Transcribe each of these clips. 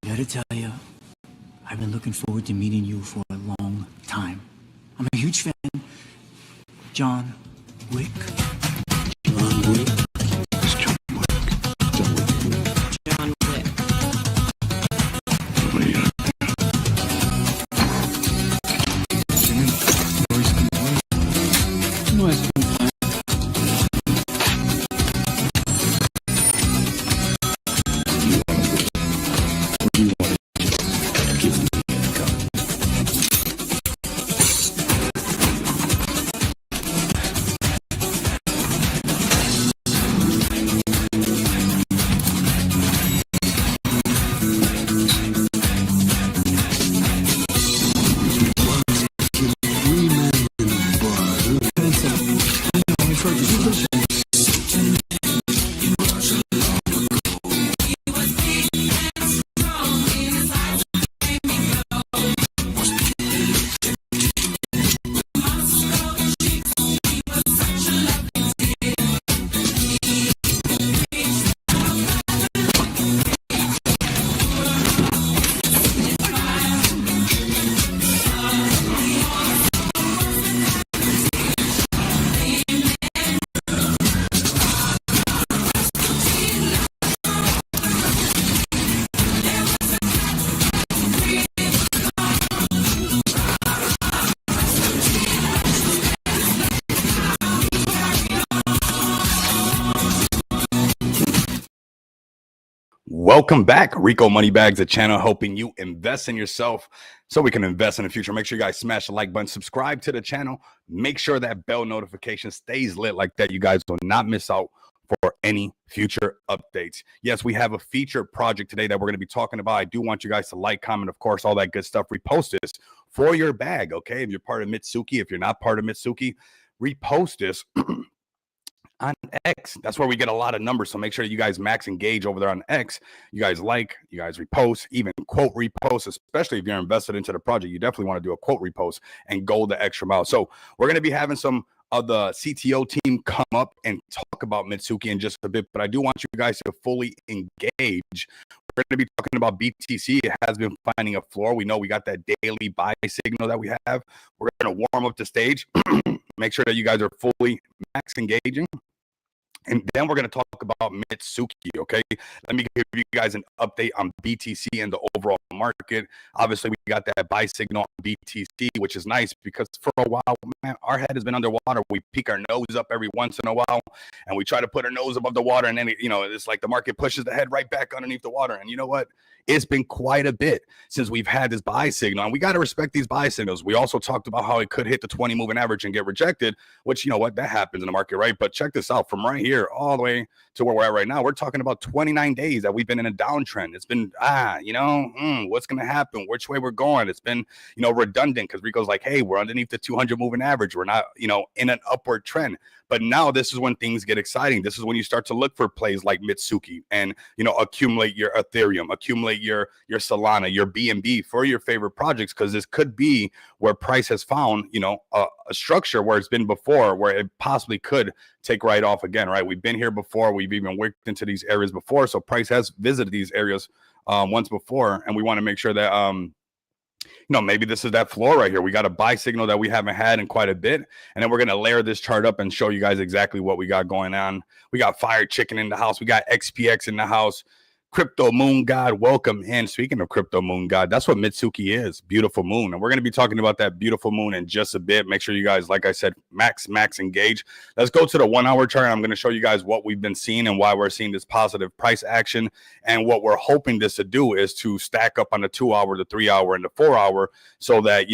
gotta tell you, I've been looking forward to meeting you for a long time. I'm a huge fan. John Wick. John Wick? It's John Wick. John Wick. John Wick. Oh, yeah. Noise complaint. Welcome back, Rico Moneybags, the channel helping you invest in yourself so we can invest in the future. Make sure you guys smash the like button, subscribe to the channel, make sure that bell notification stays lit like that. You guys will not miss out for any future updates. Yes, we have a featured project today that we're going to be talking about. I do want you guys to like, comment, of course, all that good stuff. Repost this for your bag, okay? If you're part of Mitsuki, if you're not part of Mitsuki, repost this on X. That's where we get a lot of numbers. So make sure you guys max engage over there on X. You guys like, you guys repost, even quote repost, especially if you're invested into the project. You definitely want to do a quote repost and go the extra mile. So we're going to be having some of the CTO team come up and talk about Mitsuki in just a bit, but I do want you guys to fully engage. We're going to be talking about BTC. It has been finding a floor. We know we got that daily buy signal that we have. We're going to warm up the stage. Make sure that you guys are fully max engaging. And then we're going to talk about Mitsuki, okay? Let me give you guys an update on BTC and the overall market. Obviously, we got that buy signal on BTC, which is nice because for a while, man, our head has been underwater. We peek our nose up every once in a while, and we try to put our nose above the water, and then, it's like the market pushes the head right back underneath the water. And you know what? It's been quite a bit since we've had this buy signal, and we got to respect these buy signals. We also talked about how it could hit the 20 moving average and get rejected, which, you know what, that happens in the market, right? But check this out. From right here all the way to where we're at right now, we're talking about 29 days that we've been in a downtrend. It's been, what's going to happen? Which way we're going? It's been, redundant because Rico's like, hey, we're underneath the 200 moving average. We're not, in an upward trend. But now this is when things get exciting. This is when you start to look for plays like Mitsuki and, accumulate your Ethereum, accumulate your Solana, your BNB for your favorite projects, because this could be where price has found, a structure where it's been before, where it possibly could take right off again, right? We've been here before. We've even worked into these areas before. So price has visited these areas once before. And we want to make sure that, maybe this is that floor right here. We got a buy signal that we haven't had in quite a bit. And then we're going to layer this chart up and show you guys exactly what we got going on. We got Fire Chicken in the house. We got XPX in the house. Crypto Moon God, welcome in. Speaking of Crypto Moon God, that's what Mitsuki is, beautiful moon. And we're going to be talking about that beautiful moon in just a bit. Make sure you guys, like I said, max engage. Let's go to the 1 hour chart. I'm going to show you guys what we've been seeing and why we're seeing this positive price action. And what we're hoping this to do is to stack up on the 2 hour, the 3 hour, and the 4 hour so that,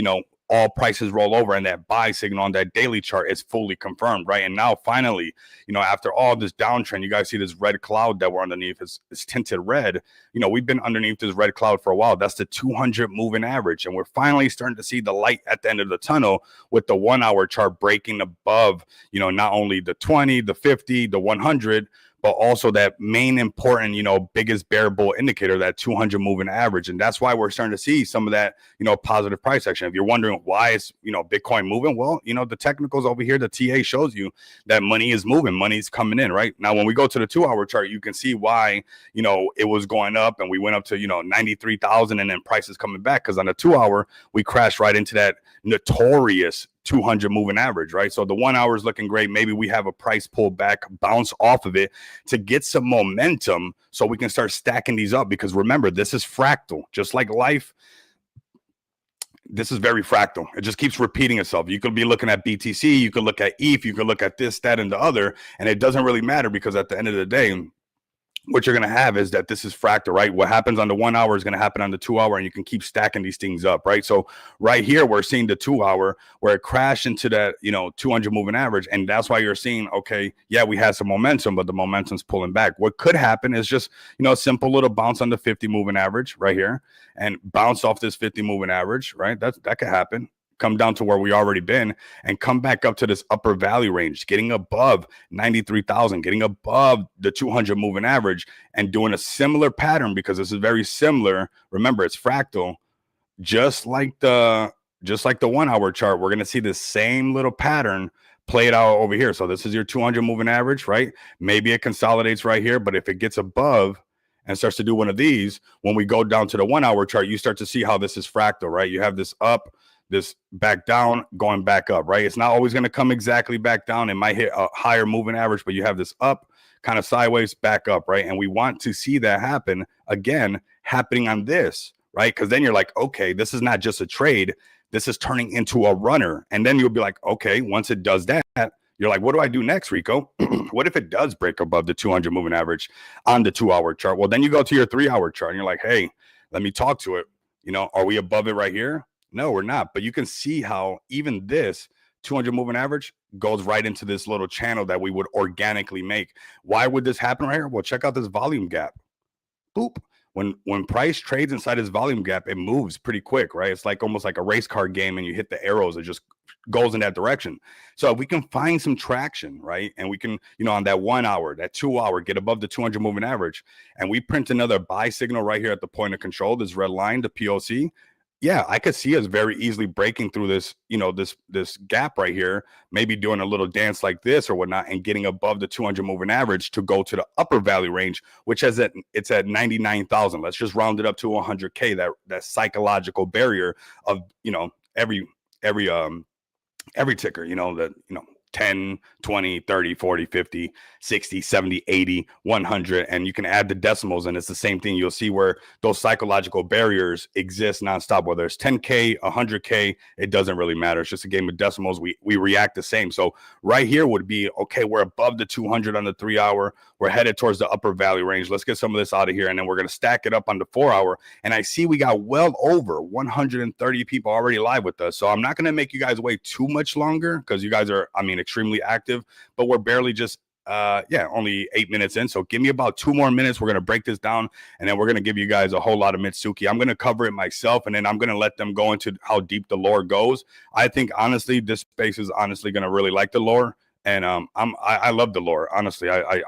all prices roll over and that buy signal on that daily chart is fully confirmed, right? And now finally, after all this downtrend, you guys see this red cloud that we're underneath is tinted red. We've been underneath this red cloud for a while. That's the 200 moving average. And we're finally starting to see the light at the end of the tunnel with the 1 hour chart breaking above, not only the 20, the 50, the 100, but also that main important, biggest bear bull indicator, that 200 moving average. And that's why we're starting to see some of that, positive price action. If you're wondering why is, Bitcoin moving, well, the technicals over here, the TA shows you that money is moving, money's coming in, right? Now, when we go to the 2-hour chart, you can see why, it was going up and we went up to, 93,000 and then prices coming back, because on the 2-hour, we crashed right into that notorious 200 moving average, right? So the 1 hour is looking great. Maybe we have a price pull back, bounce off of it to get some momentum so we can start stacking these up, because remember, this is fractal, just like life. This is very fractal. It just keeps repeating itself. You could be looking at BTC, you could look at ETH, you could look at this, that, and the other, and it doesn't really matter, because at the end of the day, what you're going to have is that this is fractal, right? What happens on the 1 hour is going to happen on the 2 hour, and you can keep stacking these things up, right? So right here, we're seeing the 2 hour where it crashed into that, 200 moving average. And that's why you're seeing, okay, yeah, we had some momentum, but the momentum's pulling back. What could happen is just, a simple little bounce on the 50 moving average right here and bounce off this 50 moving average, right? That could happen. Come down to where we already been and come back up to this upper value range, getting above 93,000, getting above the 200 moving average, and doing a similar pattern, because this is very similar. Remember, it's fractal, just like the 1 hour chart. We're going to see the same little pattern played out over here. So this is your 200 moving average, right? Maybe it consolidates right here, but if it gets above and starts to do one of these, when we go down to the 1 hour chart, you start to see how this is fractal, right? You have this up, this back down, going back up, right? It's not always going to come exactly back down. It might hit a higher moving average, but you have this up, kind of sideways, back up, right? And we want to see that happen again, happening on this, right? Because then you're like, okay, this is not just a trade. This is turning into a runner. And then you'll be like, okay, once it does that, you're like, what do I do next, Rico? What if it does break above the 200 moving average on the 2 hour chart? Well, then you go to your 3 hour chart and you're like, hey, let me talk to it. Are we above it right here? No, we're not. But you can see how even this 200 moving average goes right into this little channel that we would organically make. Why would this happen right here? Well, check out this volume gap. Boop. When price trades inside this volume gap, it moves pretty quick, right? It's like almost like a race car game, and you hit the arrows, it just goes in that direction. So if we can find some traction, right? And we can, on that 1 hour, that 2 hour, get above the 200 moving average, and we print another buy signal right here at the point of control, this red line, the POC. Yeah, I could see us very easily breaking through this, this gap right here, maybe doing a little dance like this or whatnot, and getting above the 200 moving average to go to the upper value range, which it's at 99,000. Let's just round it up to 100K, that psychological barrier of, every ticker, that, 10, 20, 30, 40, 50, 60, 70, 80, 100, and you can add the decimals, and it's the same thing. You'll see where those psychological barriers exist nonstop, whether it's 10K, 100K, it doesn't really matter. It's just a game of decimals. We react the same. So right here would be, okay, we're above the 200 on the 3 hour. We're headed towards the upper value range. Let's get some of this out of here, and then we're going to stack it up on the 4 hour. And I see we got well over 130 people already live with us. So I'm not going to make you guys wait too much longer, because you guys are, extremely active, but we're barely just only 8 minutes in. So give me about 2 more minutes. We're going to break this down, and then we're going to give you guys a whole lot of Mitsuki. I'm going to cover it myself, and then I'm going to let them go into how deep the lore goes. I think honestly, this space is honestly going to really like the lore, and I love the lore. Honestly, I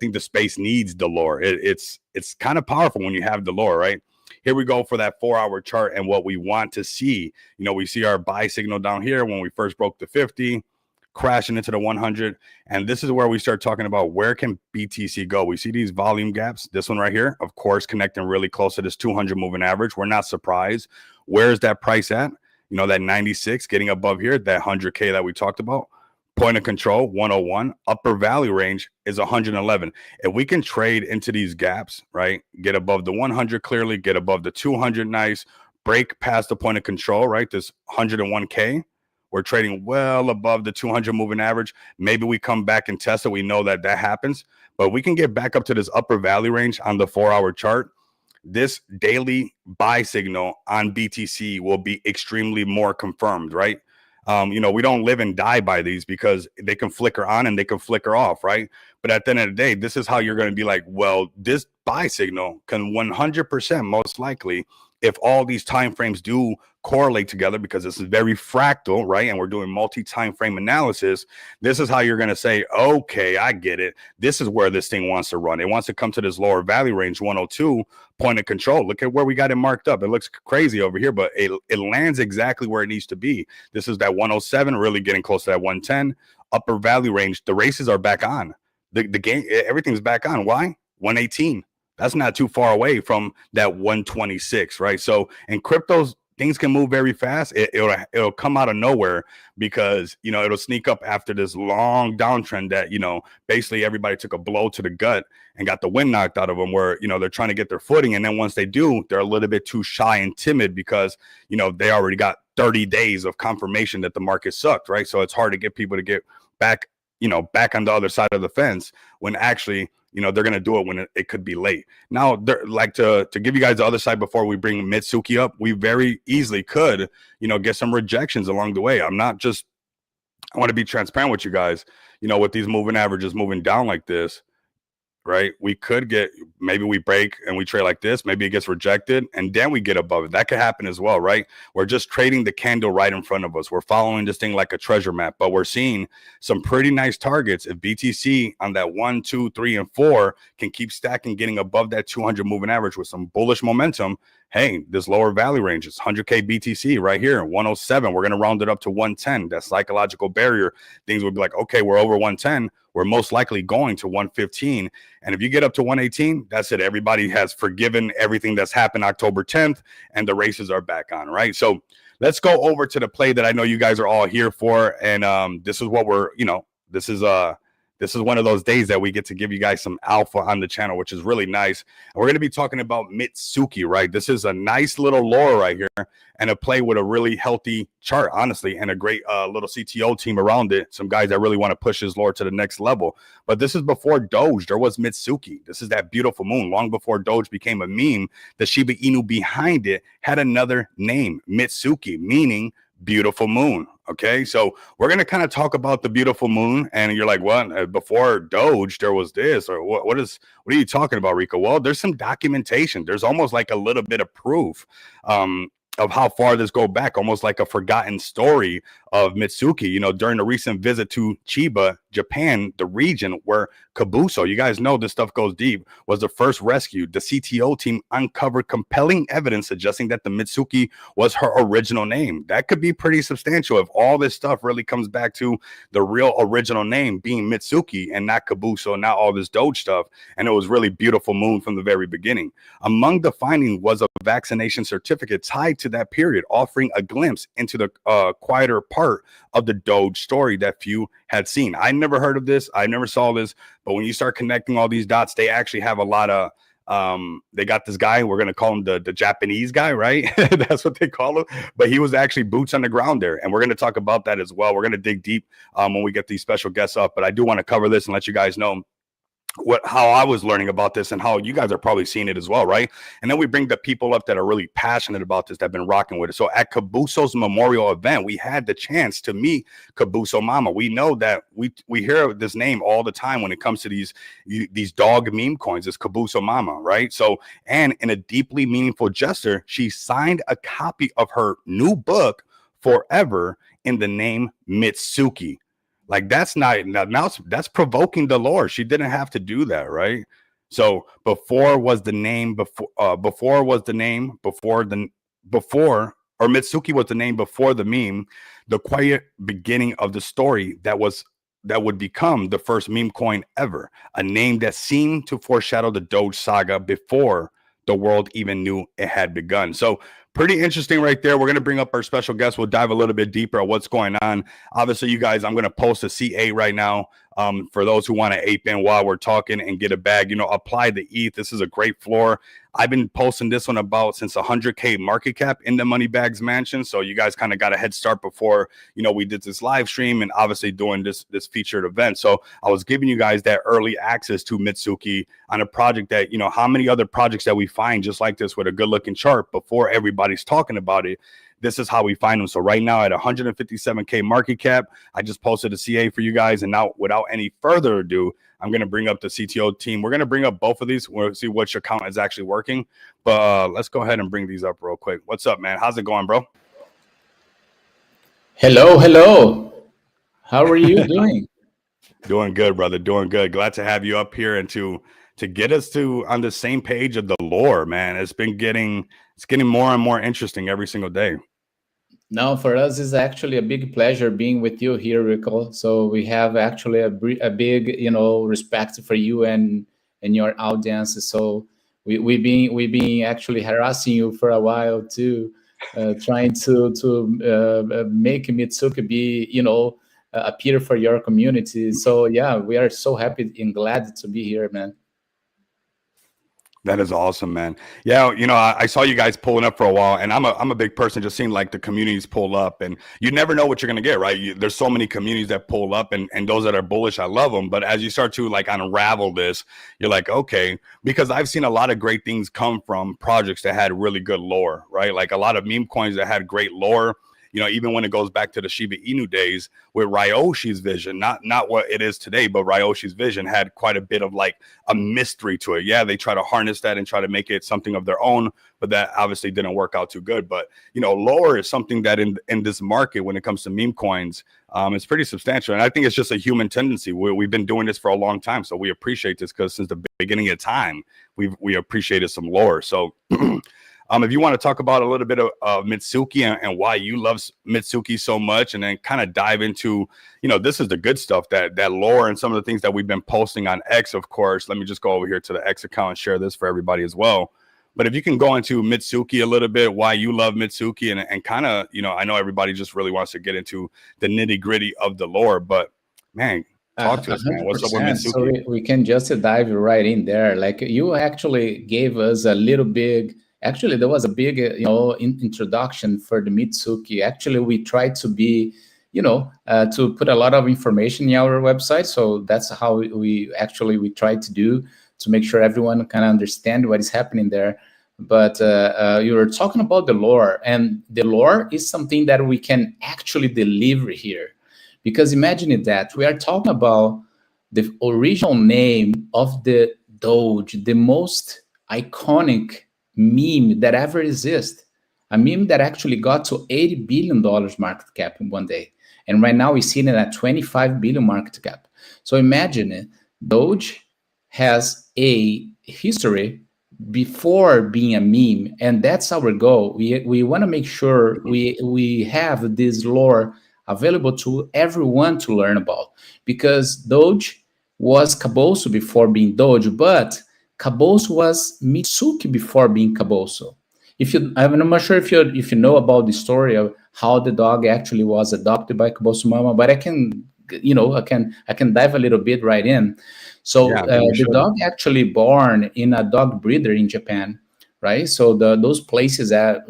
think the space needs the lore. It's kind of powerful when you have the lore, right? Here we go for that 4 hour chart, and what we want to see. We see our buy signal down here when we first broke the 50. Crashing into the 100, and this is where we start talking about where can BTC go. We see these volume gaps. This one right here, of course, connecting really close to this 200 moving average. We're not surprised. Where is that price at? That 96 getting above here, that 100K that we talked about. Point of control 101. Upper value range is 111. If we can trade into these gaps, right, get above the 100 clearly, get above the 200, nice, break past the point of control, right, this 101K. We're trading well above the 200 moving average. Maybe we come back and test it. We know that happens, but we can get back up to this upper value range on the 4 hour chart. This daily buy signal on BTC will be extremely more confirmed, right? We don't live and die by these, because they can flicker on and they can flicker off, right? But at the end of the day, this is how you're going to be like, well, this buy signal can 100% most likely if all these time frames do correlate together, because this is very fractal, right? And we're doing multi-time frame analysis, this is how you're going to say, okay, I get it. This is where this thing wants to run. It wants to come to this lower value range, 102, point of control. Look at where we got it marked up. It looks crazy over here, but it lands exactly where it needs to be. This is that 107, really getting close to that 110 upper value range. The races are back on. The game, everything's back on. Why? 118. That's not too far away from that 126, right? So in cryptos, things can move very fast. It'll come out of nowhere, because, you know, it'll sneak up after this long downtrend that, you know, basically everybody took a blow to the gut and got the wind knocked out of them, where, you know, they're trying to get their footing. And then once they do, they're a little bit too shy and timid, because, you know, they already got 30 days of confirmation that the market sucked, right? So it's hard to get people to get back, you know, back on the other side of the fence, when actually, you know, they're going to do it when it could be late. Now, they're like, to give you guys the other side before we bring Mitsuki up, we very easily could, you know, get some rejections along the way. I want to be transparent with you guys, you know, with these moving averages moving down like this, right? We could get, maybe we break and we trade like this, maybe it gets rejected and then we get above it. That could happen as well, right? We're just trading the candle right in front of us. We're following this thing like a treasure map, but we're seeing some pretty nice targets. If BTC on that 1, 2, 3, and 4 can keep stacking, getting above that 200 moving average with some bullish momentum, hey, this lower value range is 100K BTC right here, 107. We're going to round it up to 110. That psychological barrier, things would be like, okay, we're over 110. We're most likely going to 115. And if you get up to 118, that's it. Everybody has forgiven everything that's happened October 10th, and the races are back on, right? So let's go over to the play that I know you guys are all here for. And this is what we're, you know, this is one of those days that we get to give you guys some alpha on the channel, which is really nice. And we're going to be talking about Mitsuki, right? This is a nice little lore right here, and a play with a really healthy chart, honestly, and a great little CTO team around it. Some guys that really want to push his lore to the next level. But this is before Doge. There was Mitsuki. This is that beautiful moon. Long before Doge became a meme, the Shiba Inu behind it had another name, Mitsuki, meaning beautiful moon. Okay, so we're going to kind of talk about the beautiful moon, and you're like, what? Before Doge, there was this, or what are you talking about, Rico? Well, there's some documentation. There's almost like a little bit of proof of how far this go back, almost like a forgotten story of Mitsuki. You know, during a recent visit to Chiba, Japan, the region where Kabuso, you guys know this stuff goes deep, was the first rescued. The CTO team uncovered compelling evidence suggesting that the Mitsuki was her original name. That could be pretty substantial if all this stuff really comes back to the real original name being Mitsuki and not Kabuso, not all this Doge stuff. And it was really beautiful moon from the very beginning. Among the findings was a vaccination certificate tied to that period, offering a glimpse into the quieter part of the Doge story that few had seen. I never heard of this. I never saw this. But when you start connecting all these dots, they actually have a lot of they got this guy, we're going to call him the Japanese guy, right? That's what they call him. But he was actually boots on the ground there. And we're going to talk about that as well. We're going to dig deep when we get these special guests up. But I do want to cover this and let you guys know how I was learning about this and how you guys are probably seeing it as well, right? And then we bring the people up that are really passionate about this, that have been rocking with it. So at Kabuso's memorial event, we had the chance to meet Kabuso Mama. We know that we hear this name all the time when it comes to these dog meme coins. It's Kabuso Mama, right? So, and in a deeply meaningful gesture, she signed a copy of her new book, Forever, in the name Mitsuki. Like that's provoking the Lord. She didn't have to do that, right? So before Mitsuki was the name before the meme, the quiet beginning of the story that would become the first meme coin ever, a name that seemed to foreshadow the Doge saga before the world even knew it had begun. So pretty interesting right there. We're going to bring up our special guest. We'll dive a little bit deeper at what's going on. Obviously, you guys, I'm going to post a C8 right now for those who want to ape in while we're talking and get a bag. You know, apply the ETH. This is a great floor. I've been posting this one about since 100K market cap in the Money Bags Mansion. So you guys kind of got a head start before, you know, we did this live stream and obviously doing this featured event. So I was giving you guys that early access to Mitsuki on a project that, you know, how many other projects that we find just like this with a good looking chart before everybody's talking about it, this is how we find them. So right now at 157K market cap, I just posted a CA for you guys. And now without any further ado, I'm going to bring up the CTO team. We're going to bring up both of these. We'll see which account is actually working. But let's go ahead and bring these up real quick. What's up, man? How's it going, bro? Hello. How are you doing? Doing good, brother. Doing good. Glad to have you up here and to get us to on the same page of the lore, man. It's getting more and more interesting every single day. No, for us, it's actually a big pleasure being with you here, Rico. So we have actually a big, respect for you and your audience. So we've been actually harassing you for a while too, trying to make Mitsuki be, appear for your community. So yeah, we are so happy and glad to be here, man. That is awesome, man. Yeah, I saw you guys pulling up for a while, and I'm a big person, just seeing like the communities pull up, and you never know what you're gonna get, right? There's so many communities that pull up, and those that are bullish, I love them. But as you start to like unravel this, you're like, okay, because I've seen a lot of great things come from projects that had really good lore, right? Like a lot of meme coins that had great lore. Even when it goes back to the Shiba Inu days with Ryoshi's vision, not what it is today, but Ryoshi's vision had quite a bit of like a mystery to it. Yeah, they try to harness that and try to make it something of their own, but that obviously didn't work out too good. But, lore is something that in this market, when it comes to meme coins, it's pretty substantial. And I think it's just a human tendency. We've been doing this for a long time. So we appreciate this because since the beginning of time, we appreciated some lore. So if you want to talk about a little bit of Mitsuki and why you love Mitsuki so much, and then kind of dive into, this is the good stuff, that lore and some of the things that we've been posting on X, of course. Let me just go over here to the X account and share this for everybody as well. But if you can go into Mitsuki a little bit, why you love Mitsuki, and kind of, I know everybody just really wants to get into the nitty gritty of the lore, but man, talk to us, man. What's up with Mitsuki? So we can just dive right in there. Like you actually gave us a little big. Actually, there was a big, introduction for the Mitsuki. Actually, we tried to be, to put a lot of information in our website. So that's how we tried to do to make sure everyone can understand what is happening there. But you were talking about the lore, and the lore is something that we can actually deliver here. Because imagine that we are talking about the original name of the Doge, the most iconic meme that ever exists, a meme that actually got to $80 billion market cap in one day, and right now we're sitting at 25 billion market cap. So imagine it, Doge has a history before being a meme, and that's our goal. We want to make sure we have this lore available to everyone to learn about, because Doge was Caboso before being Doge, but Caboso was Mitsuki before being Caboso. I'm not sure if you know about the story of how the dog actually was adopted by Caboso Mama, but I can dive a little bit right in. So the dog actually born in a dog breeder in Japan, right? So those places that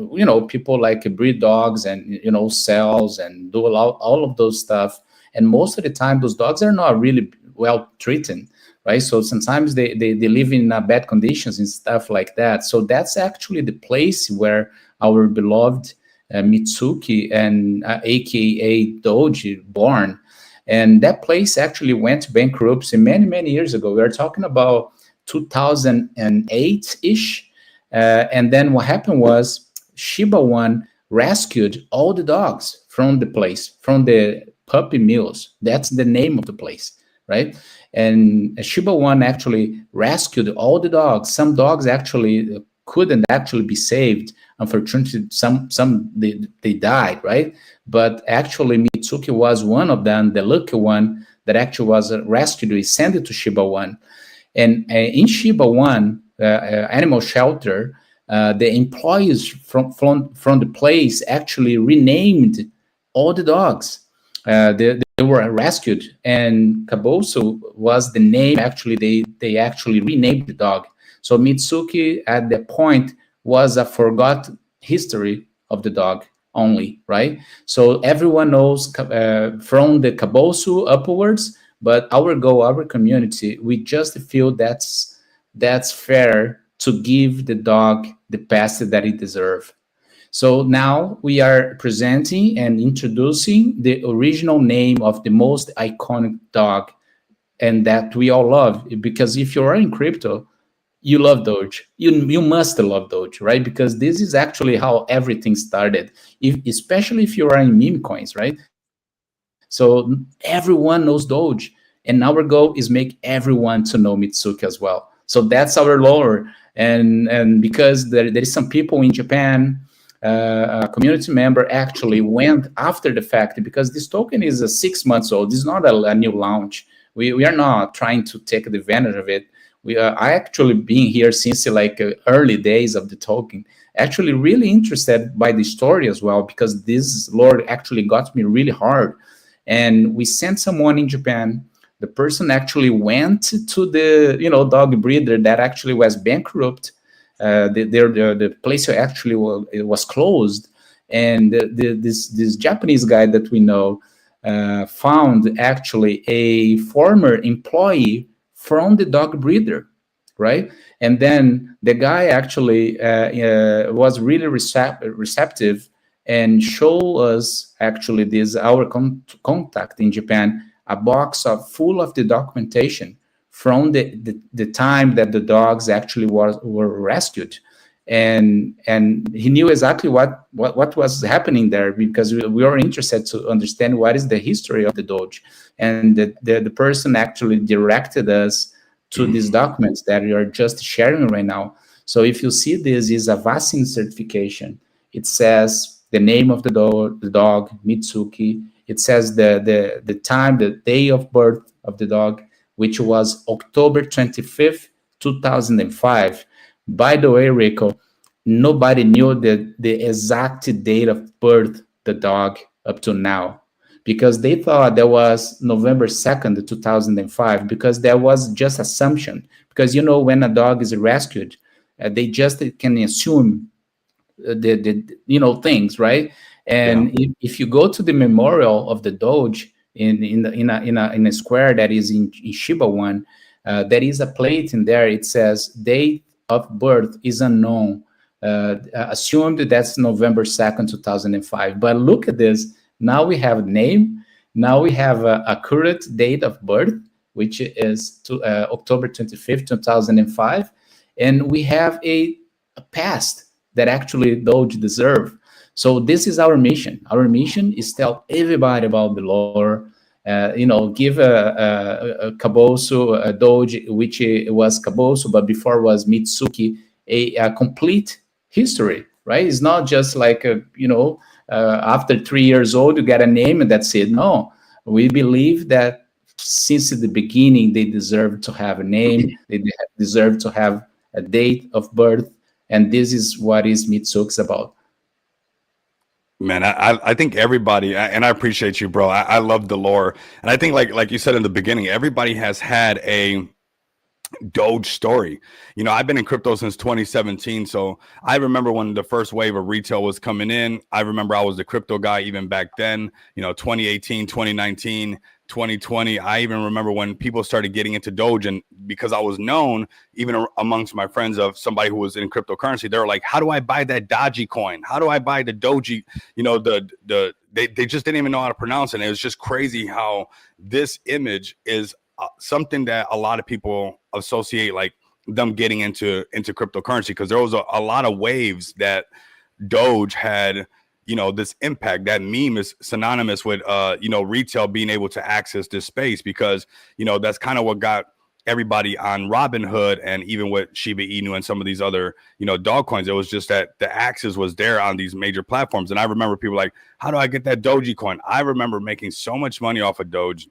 people like breed dogs and cells and do all of those stuff, and most of the time those dogs are not really well treated. Right, so sometimes they live in bad conditions and stuff like that. So that's actually the place where our beloved Mitsuki and aka Doji born, and that place actually went bankrupt many years ago. We are talking about 2008 ish, and then what happened was Shiba One rescued all the dogs from the place, from the puppy mills. That's the name of the place, right? And Shiba One actually rescued all the dogs. Some dogs actually couldn't actually be saved. Unfortunately, some they died, right? But actually, Mitsuki was one of them, the lucky one that actually was rescued. We sent it to Shiba One, and in Shiba One animal shelter, the employees from the place actually renamed all the dogs. They were rescued, and Caboso was the name. Actually, they actually renamed the dog. So Mitsuki at that point was a forgot history of the dog only, right? So everyone knows from the Caboso upwards, but our goal, our community, we just feel that's fair to give the dog the past that it deserves. So now we are presenting and introducing the original name of the most iconic dog, and that we all love. Because if you are in crypto, you love Doge. You must love Doge, right? Because this is actually how everything started. Especially if you are in meme coins, right? So everyone knows Doge, and our goal is make everyone to know Mitsuki as well. So that's our lore, and because there is some people in Japan, a community member actually went after the fact, because this token is a 6 months old. This is not a new launch. We are not trying to take advantage of it. I actually been here since like early days of the token. Actually, really interested by the story as well, because this lore actually got me really hard. And we sent someone in Japan. The person actually went to the dog breeder that actually was bankrupt. The place actually was closed, and this Japanese guy that we know found actually a former employee from the dog breeder, right? And then the guy actually was really receptive and show us actually this our contact in Japan, a box of full of the documentation from the time that the dogs actually were rescued. And he knew exactly what was happening there, because we were interested to understand what is the history of the Doge. And the person actually directed us to these documents that we are just sharing right now. So if you see, this is a vaccine certification. It says the name of the dog, Mitsuki. It says the time, the day of birth of the dog, which was October 25th, 2005. By the way, Rico, nobody knew the exact date of birth the dog up to now, because they thought that was November 2nd, 2005, because that was just assumption. Because when a dog is rescued, they just can assume the things, right? And if you go to the memorial of the Doge in a square that is in Shiba One, there is a plate in there. It says date of birth is unknown. Assumed that's November 2nd, 2005. But look at this. Now we have name. Now we have a accurate date of birth, which is October 25th, 2005. And we have a past that actually Doge deserve. So this is our mission. Our mission is tell everybody about the lore. Give a Kabosu, a Doge, which was Kabosu, but before was Mitsuki, a complete history, right? It's not just like after 3 years old you get a name and that's it. No, we believe that since the beginning they deserve to have a name, they deserve to have a date of birth, and this is what is Mitsuki's about. Man, I think everybody, and I appreciate you, bro. I love the lore, and I think like you said in the beginning, everybody has had a Doge story. I've been in crypto since 2017, so I remember when the first wave of retail was coming in. I remember I was the crypto guy even back then. 2018, 2019. 2020, I even remember when people started getting into Doge, and because I was known even amongst my friends of somebody who was in cryptocurrency, they were like, how do I buy that Doji coin? How do I buy the Doji? They just didn't even know how to pronounce it. And it was just crazy how this image is something that a lot of people associate like them getting into cryptocurrency, because there was a lot of waves that Doge had this impact. That meme is synonymous with retail being able to access this space, because that's kind of what got everybody on Robinhood, and even with Shiba Inu and some of these other dog coins. It was just that the access was there on these major platforms. And I remember people like, how do I get that Doji coin? I remember making so much money off of Doge.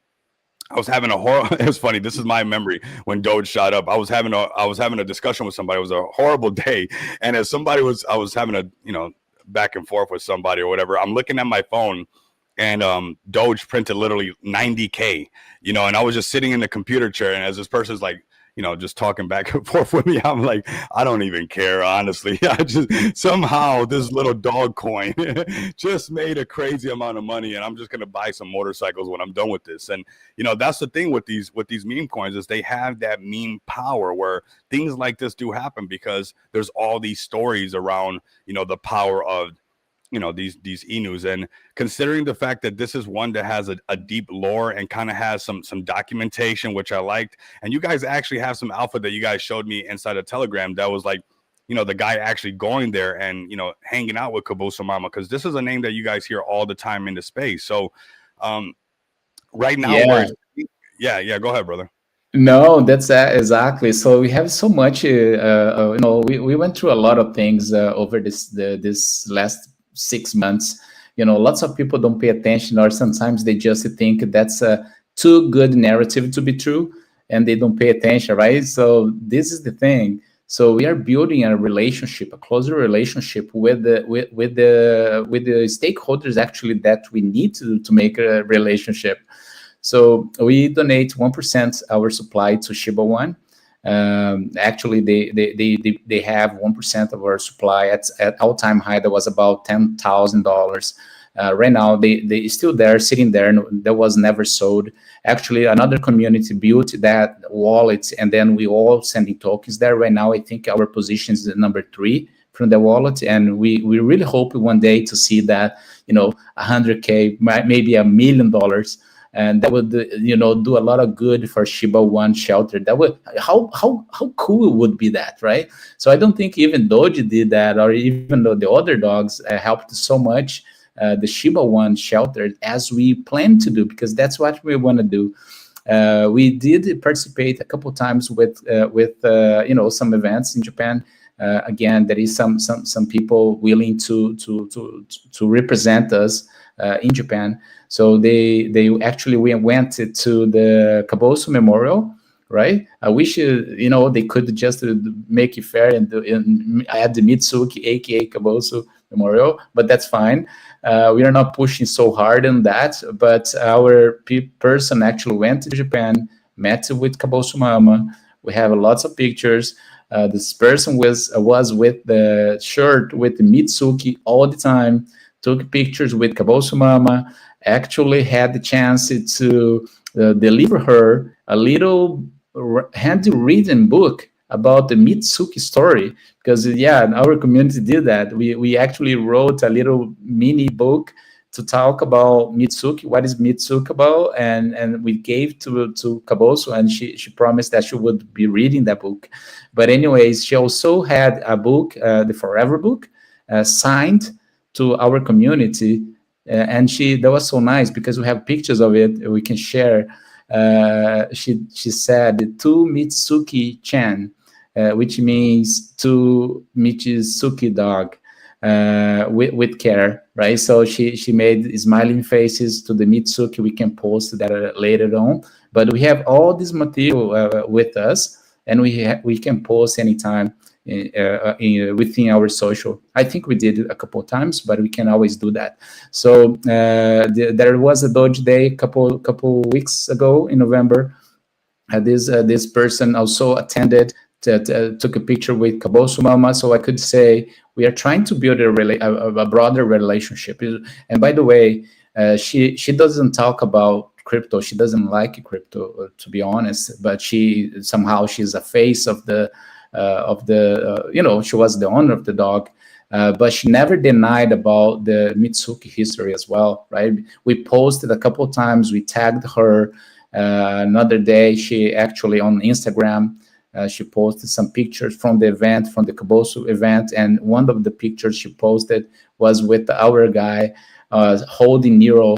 I was having it was funny. This is my memory when Doge shot up. I was having a discussion with somebody. It was a horrible day. And as I was having a, back and forth with somebody or whatever, I'm looking at my phone, and Doge printed literally 90K, and I was just sitting in the computer chair, and as this person's like, just talking back and forth with me, I'm like, I don't even care, honestly. I just somehow this little dog coin just made a crazy amount of money, and I'm just gonna buy some motorcycles when I'm done with this. And that's the thing with these meme coins, is they have that meme power where things like this do happen, because there's all these stories around the power of these Inus. And considering the fact that this is one that has a deep lore and kind of has some documentation, which I liked, and you guys actually have some alpha that you guys showed me inside a Telegram that was like, the guy actually going there and hanging out with Kabusa Mama, because this is a name that you guys hear all the time in the space. So right now, Yeah. yeah, go ahead, brother. No, that's exactly. So we have so much. We went through a lot of things over this last 6 months. Lots of people don't pay attention, or sometimes they just think that's a too good narrative to be true, and they don't pay attention, right? So this is the thing. So we are building a relationship, a closer relationship with the stakeholders actually that we need to make a relationship. So we donate 1% our supply to Shiba One. Actually, they have 1% of our supply at all-time high. That was about $10,000. Right now, they still there, sitting there. That was never sold. Actually, another community built that wallet, and then we all sending tokens there. Right now, I think our position is number 3 from the wallet, and we really hope one day to see that 100K, maybe $1 million. And that would, do a lot of good for Shiba One shelter. That would, how cool would be that, right? So I don't think even Doji did that, or even though the other dogs helped so much the Shiba One shelter as we plan to do, because that's what we want to do. We did participate a couple times with some events in Japan. Again, there is some people willing to represent us in Japan. So they actually we went to the Kabosu Memorial, right? I wish they could just make it fair and add the Mitsuki, aka Kabosu Memorial, but that's fine. We are not pushing so hard on that, but our person actually went to Japan, met with Kabosu Mama. We have lots of pictures. This person was with the shirt with the Mitsuki all the time, took pictures with Kabosu Mama, actually had the chance to deliver her a little handwritten book about the Mitsuki story, because our community did that. We actually wrote a little mini book to talk about Mitsuki, what is Mitsuki about, and we gave to Kabosu, and she promised that she would be reading that book. But anyways, she also had a book, the Forever book, signed to our community, and that was so nice because we have pictures of it we can share. She said to Mitsuki-chan, which means to Mitsuki dog, with care, right? So she made smiling faces to the Mitsuki. We can post that later on, but we have all this material with us, and we can post anytime within our social. I think we did it a couple of times, but we can always do that. So there was a Doge Day couple weeks ago in November. This person also attended, took a picture with Kabosu Mama. So I could say we are trying to build a broader relationship. And by the way, she doesn't talk about crypto. She doesn't like crypto, to be honest. But she's a face of the she was the owner of the dog. But she never denied about the Mitsuki history as well, right? We posted a couple of times. We tagged her. Another day, she actually on Instagram, she posted some pictures from the event, from the Kabosu event, and one of the pictures she posted was with our guy holding Nero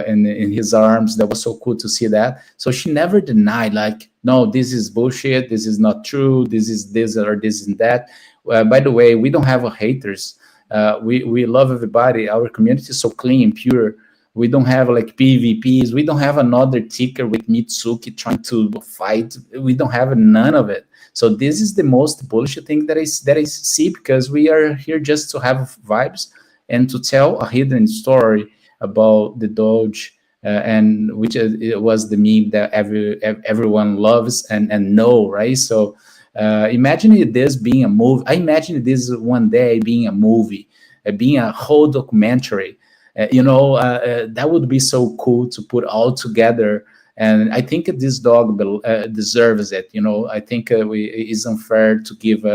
in his arms. That was so cool to see that. So she never denied, like, no, this is bullshit, this is not true, this is this or this and that. By the way, we don't have haters. We love everybody. Our community is so clean and pure. We don't have like PvPs. We don't have another ticker with Mitsuki trying to fight. We don't have none of it. So this is the most bullshit thing that I see, because we are here just to have vibes and to tell a hidden story about the Doge, and which it was the meme that everyone loves and know, right? So imagine this being a movie. I imagine this one day being a movie, being a whole documentary. That would be so cool to put all together. And I think this dog deserves it. I think it's unfair to give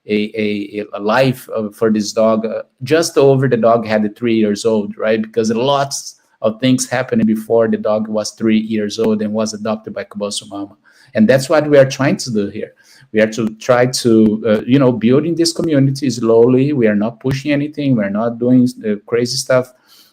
a life for this dog. Just over the dog had 3 years old, right? Because lots of things happened before the dog was 3 years old and was adopted by Kaboso Mama. And that's what we are trying to do here. We are to try to, building this community slowly. We are not pushing anything. We're not doing crazy stuff.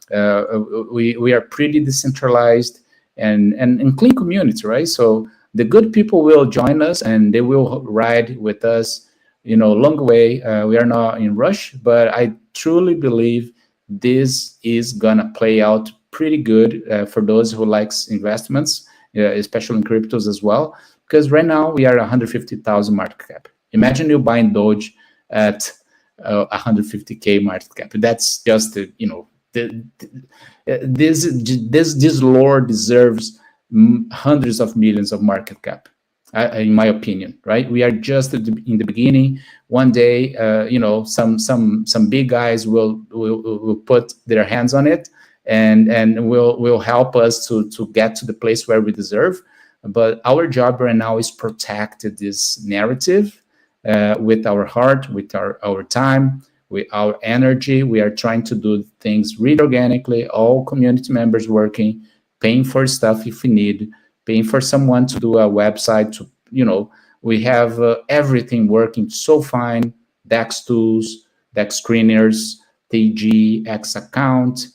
We are pretty decentralized and clean community, right? So the good people will join us and they will ride with us, long way. We are not in rush, but I truly believe this is gonna play out pretty good for those who likes investments, especially in cryptos as well. Because right now we are 150,000 market cap. Imagine you buying Doge at 150K market cap. That's just this lore deserves hundreds of millions of market cap, in my opinion. Right? We are just in the beginning. One day, some big guys will put their hands on it and will help us to get to the place where we deserve. But our job right now is protect this narrative with our heart, with our time, with our energy. We are trying to do things really organically, all community members working, paying for stuff if we need, paying for someone to do a website. We have everything working so fine, DEX tools, DEX screeners, TG, X account,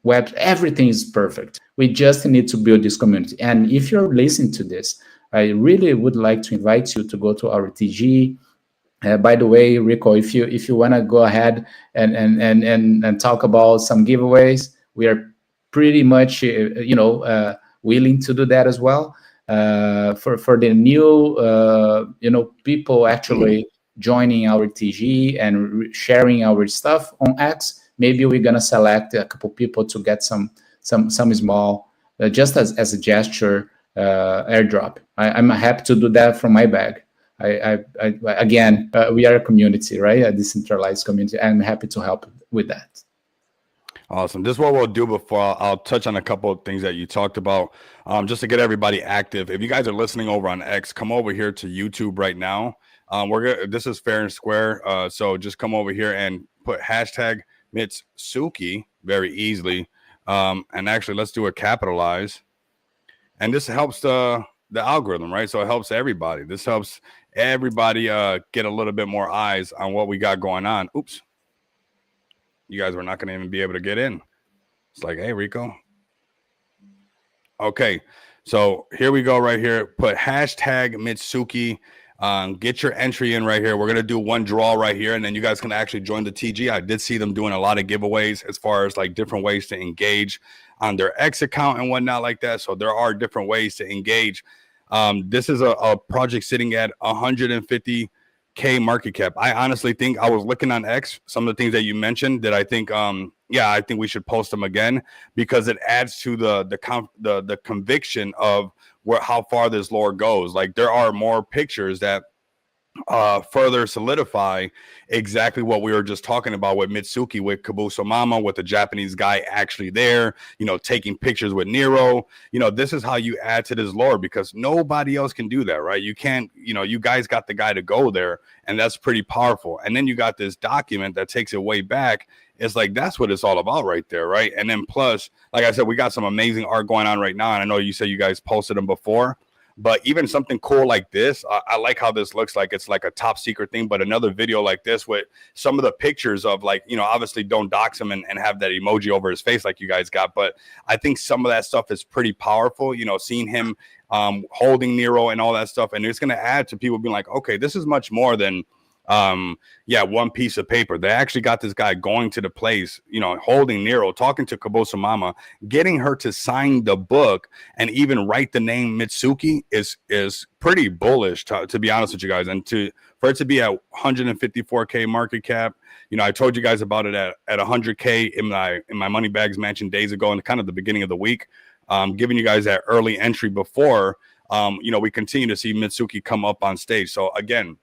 web, everything is perfect. We just need to build this community. And if you're listening to this, I really would like to invite you to go to our TG. By the way, Rico, if you want to go ahead and talk about some giveaways, we are pretty much willing to do that as well. For the new people actually joining our TG and sharing our stuff on X, maybe we're gonna select a couple people to get some small, just as a gesture, airdrop. I'm happy to do that from my bag. Again, we are a community, right? A decentralized community. I'm happy to help with that. Awesome. This is what we'll do before I'll touch on a couple of things that you talked about, just to get everybody active. If you guys are listening over on X, come over here to YouTube right now. This is fair and square. So just come over here and put hashtag Mitsuki very easily. And actually, let's do a capitalize. And this helps the algorithm, right? So it helps everybody. This helps everybody get a little bit more eyes on what we got going on. Oops. You guys were not going to even be able to get in. It's like, hey, Rico. Okay. So here we go right here. Put hashtag Mitsuki. Get your entry in right here. We're going to do one draw right here, and then you guys can actually join the TG. I did see them doing a lot of giveaways as far as like different ways to engage on their X account and whatnot like that. So there are different ways to engage. This is a project sitting at 150K market cap. I honestly think, I was looking on X, some of the things that you mentioned that I think, I think we should post them again, because it adds to the conviction of how far this lore goes. Like, there are more pictures that further solidify exactly what we were just talking about with Mitsuki, with Kabuso Mama, with the Japanese guy actually there, taking pictures with Nero. This is how you add to this lore, because nobody else can do that, right? You can't, you guys got the guy to go there, and that's pretty powerful. And then you got this document that takes it way back. It's like, that's what it's all about right there, right? And then plus, like I said, we got some amazing art going on right now, and I know you said you guys posted them before. But even something cool like this, I like how this looks like it's like a top secret thing. But another video like this with some of the pictures of, like, obviously don't dox him and have that emoji over his face like you guys got. But I think some of that stuff is pretty powerful, seeing him holding Nero and all that stuff. And it's going to add to people being like, okay, this is much more than one piece of paper. They actually got this guy going to the place, holding Nero, talking to Kaboso Mama, getting her to sign the book and even write the name Mitsuki is pretty bullish, to be honest with you guys. And for it to be at 154K market cap, I told you guys about it at 100K in my money bags mentioned days ago, and kind of the beginning of the week, giving you guys that early entry before we continue to see Mitsuki come up on stage. So again,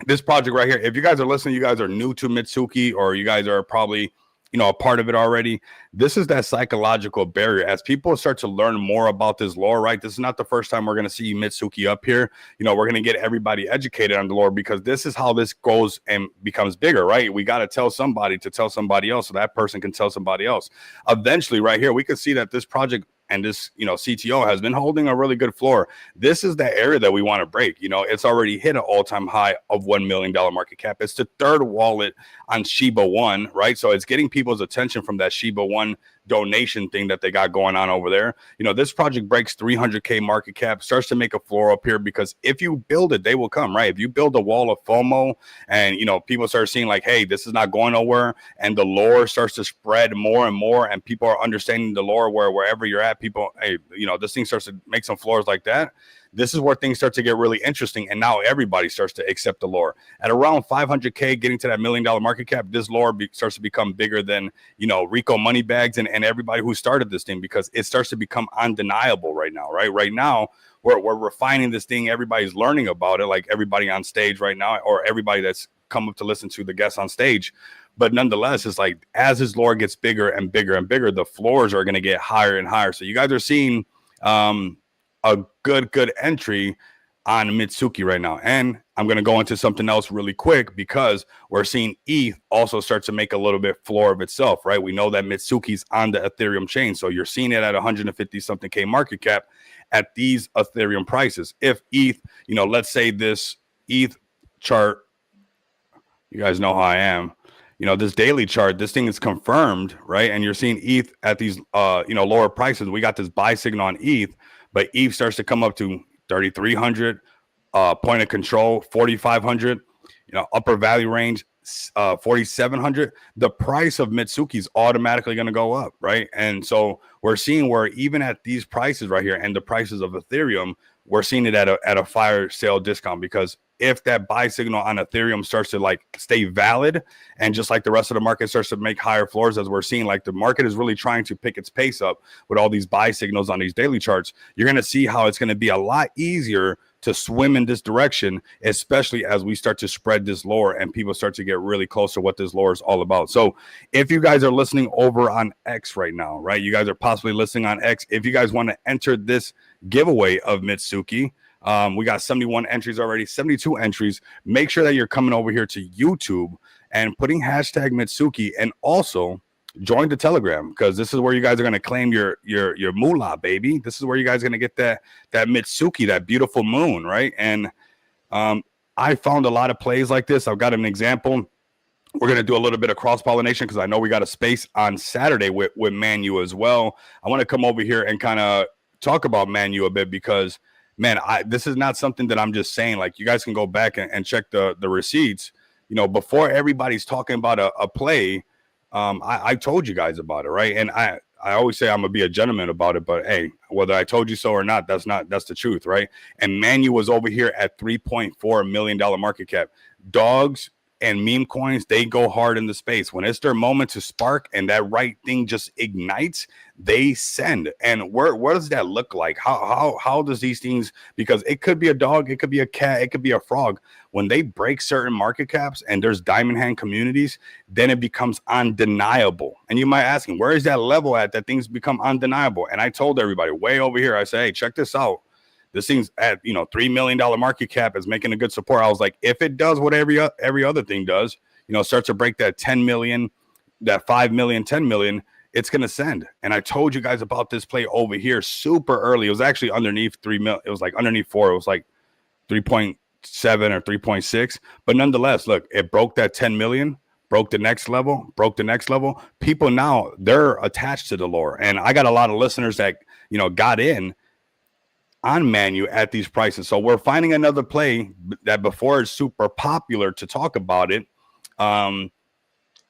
this project right here, if you guys are listening, you guys are new to Mitsuki, or you guys are probably a part of it already. This is that psychological barrier. As people start to learn more about this lore, right? This is not the first time we're going to see Mitsuki up here. We're going to get everybody educated on the lore, because this is how this goes and becomes bigger, right? We got to tell somebody to tell somebody else, so that person can tell somebody else. Eventually, right here, we can see that this project and this, CTO has been holding a really good floor. This is the area that we want to break. It's already hit an all-time high of $1 million market cap. It's the third wallet on Shiba One, right? So it's getting people's attention from that Shiba One donation thing that they got going on over there. This project breaks 300K market cap, starts to make a floor up here, because if you build it, they will come, right? If you build a wall of FOMO and, people start seeing like, hey, this is not going nowhere, and the lore starts to spread more and more, and people are understanding the lore where wherever you're at, people, hey, this thing starts to make some floors like that. This is where things start to get really interesting, and now everybody starts to accept the lore. At around 500K, getting to that $1 million market cap, this lore starts to become bigger than, Rico Moneybags and everybody who started this thing, because it starts to become undeniable right now, right? Right now, we're refining this thing. Everybody's learning about it, like everybody on stage right now, or everybody that's come up to listen to the guests on stage. But nonetheless, it's like, as his lore gets bigger and bigger and bigger, the floors are going to get higher and higher. So you guys are seeing a good entry on Mitsuki right now. And I'm going to go into something else really quick, because we're seeing ETH also start to make a little bit floor of itself, right? We know that Mitsuki's on the Ethereum chain. So you're seeing it at 150 something K market cap at these Ethereum prices. If ETH, let's say this ETH chart, you guys know how I am, this daily chart, this thing is confirmed, right? And you're seeing ETH at these, lower prices. We got this buy signal on ETH, but ETH starts to come up to 3,300, point of control, 4,500, upper value range, 4,700. The price of Mitsuki is automatically going to go up, right? And so we're seeing where even at these prices right here and the prices of Ethereum, we're seeing it at a fire sale discount, because if that buy signal on Ethereum starts to like stay valid, and just like the rest of the market starts to make higher floors, as we're seeing, like the market is really trying to pick its pace up with all these buy signals on these daily charts, you're going to see how it's going to be a lot easier to swim in this direction, especially as we start to spread this lore and people start to get really close to what this lore is all about. So if you guys are listening over on X right now, right, you guys are possibly listening on X, if you guys want to enter this giveaway of Mitsuki, we got 71 entries already, 72 entries. Make sure that you're coming over here to YouTube and putting hashtag Mitsuki, and also join the Telegram, because this is where you guys are going to claim your moolah, baby. This is where you guys are going to get that Mitsuki, that beautiful moon, right? And I found a lot of plays like this. I've got an example. We're going to do a little bit of cross-pollination, because I know we got a space on Saturday with Manu as well. I want to come over here and kind of talk about Manu a bit, because man, this is not something that I'm just saying. Like, you guys can go back and check the receipts. Before everybody's talking about a play, I told you guys about it, right? And I always say I'm gonna be a gentleman about it, but hey, whether I told you so or not, that's the truth, right? And Manu was over here at $3.4 million market cap. Dogs and meme coins, they go hard in the space. When it's their moment to spark and that right thing just ignites, they send. And where does that look like? How does these things, because it could be a dog, it could be a cat, it could be a frog. When they break certain market caps and there's diamond hand communities, then it becomes undeniable. And you might ask me, where is that level at that things become undeniable? And I told everybody way over here, I say, hey, check this out. This thing's at, $3 million market cap, is making a good support. I was like, if it does what every other thing does, starts to break that 10 million, that 5 million, 10 million, it's going to send. And I told you guys about this play over here super early. It was actually underneath 3 mil. It was like underneath 4. It was like 3.7 or 3.6. But nonetheless, look, it broke that 10 million, broke the next level. People now, they're attached to the lore. And I got a lot of listeners that, got in on Manu at these prices. So we're finding another play that before it's super popular to talk about it.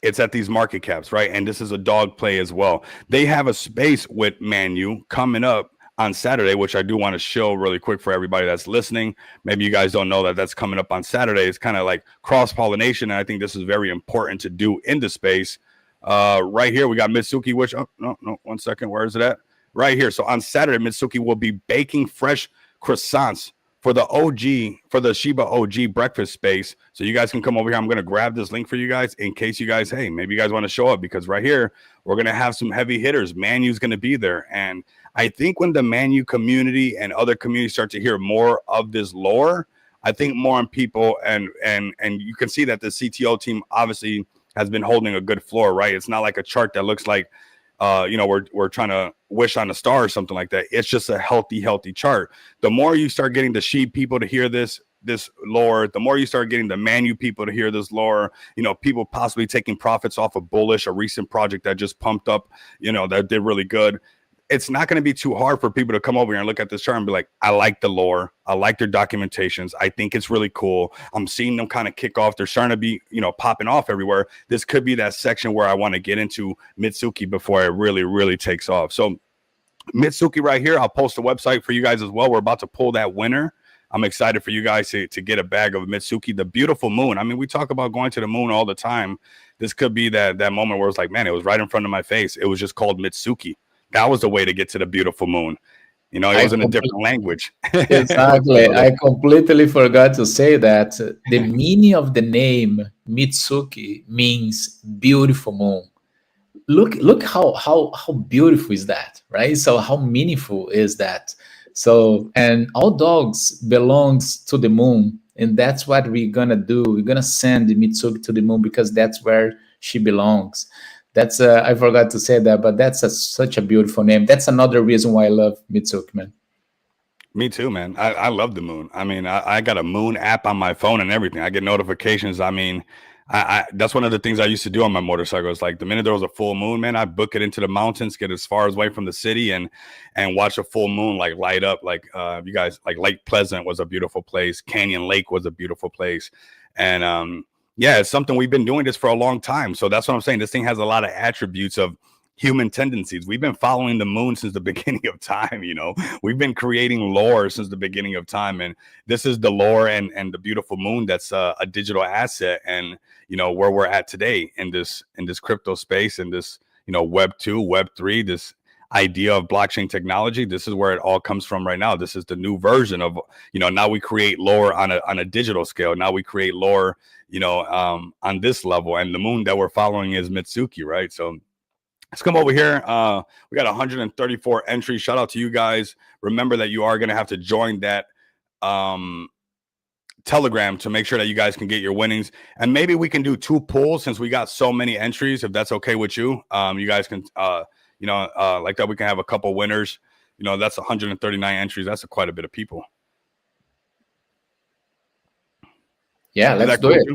It's at these market caps, right? And this is a dog play as well. They have a space with Manu coming up on Saturday, which I do want to show really quick for everybody that's listening. Maybe you guys don't know that that's coming up on Saturday. It's kind of like cross-pollination, and I think this is very important to do in the space. Right here, we got Mitsuki, which, no, 1 second, where is it at? Right here. So on Saturday, Mitsuki will be baking fresh croissants for the OG, for the Shiba OG breakfast space. So you guys can come over here. I'm going to grab this link for you guys in case you guys, hey, maybe you guys want to show up, because right here, we're going to have some heavy hitters. Manu's going to be there. And I think when the Manu community and other communities start to hear more of this lore, I think more on people, and you can see that the CTO team obviously has been holding a good floor, right? It's not like a chart that looks like, we're trying to wish on a star or something like that. It's just a healthy chart. The more you start getting the sheep people to hear this lore, the more you start getting the Manu people to hear this lore, people possibly taking profits off of Bullish, a recent project that just pumped up, that did really good. It's not going to be too hard for people to come over here and look at this chart and be like, I like the lore. I like their documentations. I think it's really cool. I'm seeing them kind of kick off. They're starting to be, popping off everywhere. This could be that section where I want to get into Mitsuki before it really, really takes off. So Mitsuki right here, I'll post a website for you guys as well. We're about to pull that winner. I'm excited for you guys to get a bag of Mitsuki, the beautiful moon. I mean, we talk about going to the moon all the time. This could be that moment where it's like, man, it was right in front of my face. It was just called Mitsuki. That was the way to get to the beautiful moon. It was in a different language. Exactly. I completely forgot to say that the meaning of the name Mitsuki means beautiful moon. Look how beautiful is that, right? So how meaningful is that? So, and all dogs belongs to the moon, and that's what we're gonna do. We're gonna send the Mitsuki to the moon because that's where she belongs. That's I forgot to say that, but that's such a beautiful name. That's another reason why I love Mitsuki, man. Me too, man. I love the moon. I mean, I got a moon app on my phone and everything. I get notifications. I mean, I that's one of the things I used to do on my motorcycle. It's like the minute there was a full moon, man, I'd book it into the mountains, get as far away from the city, and watch a full moon like light up. Like you guys, like Lake Pleasant was a beautiful place. Canyon Lake was a beautiful place, and yeah, it's something we've been doing this for a long time. So that's what I'm saying. This thing has a lot of attributes of human tendencies. We've been following the moon since the beginning of time. We've been creating lore since the beginning of time. And this is the lore and the beautiful moon that's a digital asset. And, where we're at today in this crypto space, in this, Web 2, Web 3, this idea of blockchain technology. This is where it all comes from right now. This is the new version of, now we create lore on a digital scale. Now we create lore, on this level, and the moon that we're following is Mitsuki, right? So let's come over here. We got 134 entries. Shout out to you guys. Remember that you are going to have to join that Telegram to make sure that you guys can get your winnings, and maybe we can do 2 pulls since we got so many entries. If that's okay with you, you guys can, like that, we can have a couple winners. That's 139 entries. That's quite a bit of people. Yeah, let's do it.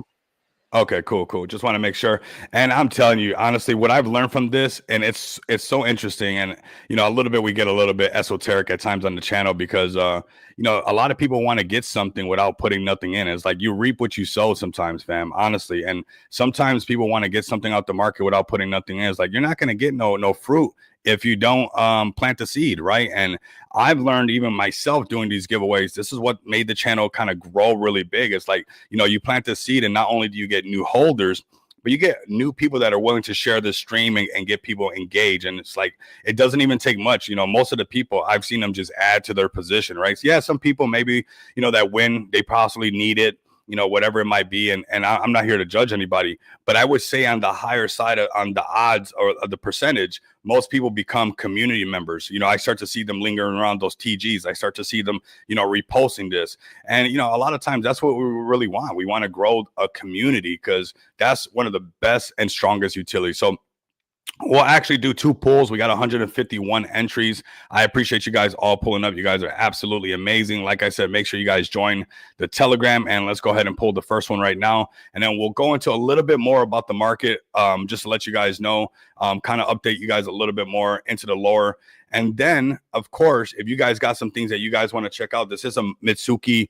Okay, cool. Just want to make sure. And I'm telling you, honestly, what I've learned from this, and it's so interesting. And, a little bit, we get a little bit esoteric at times on the channel because, a lot of people want to get something without putting nothing in. It's like you reap what you sow sometimes, fam, honestly. And sometimes people want to get something out the market without putting nothing in. It's like, you're not going to get no fruit if you don't plant the seed, right? And I've learned even myself doing these giveaways, this is what made the channel kind of grow really big. It's like, you plant the seed, and not only do you get new holders, but you get new people that are willing to share this stream and get people engaged. And it's like, it doesn't even take much. Most of the people, I've seen them just add to their position, right? So yeah, some people maybe, that win, they possibly need it, whatever it might be. And I'm not here to judge anybody, but I would say on the higher side on the odds or the percentage, most people become community members. I start to see them lingering around those TGs. I start to see them, reposting this. And, a lot of times that's what we really want. We want to grow a community because that's one of the best and strongest utilities. So we'll actually do 2 pulls. We got 151 entries. I appreciate you guys all pulling up. You guys are absolutely amazing. Like I said, make sure you guys join the Telegram, and let's go ahead and pull the first one right now. And then we'll go into a little bit more about the market, just to let you guys know, kind of update you guys a little bit more into the lore. And then, of course, if you guys got some things that you guys want to check out, this is a Mitsuki,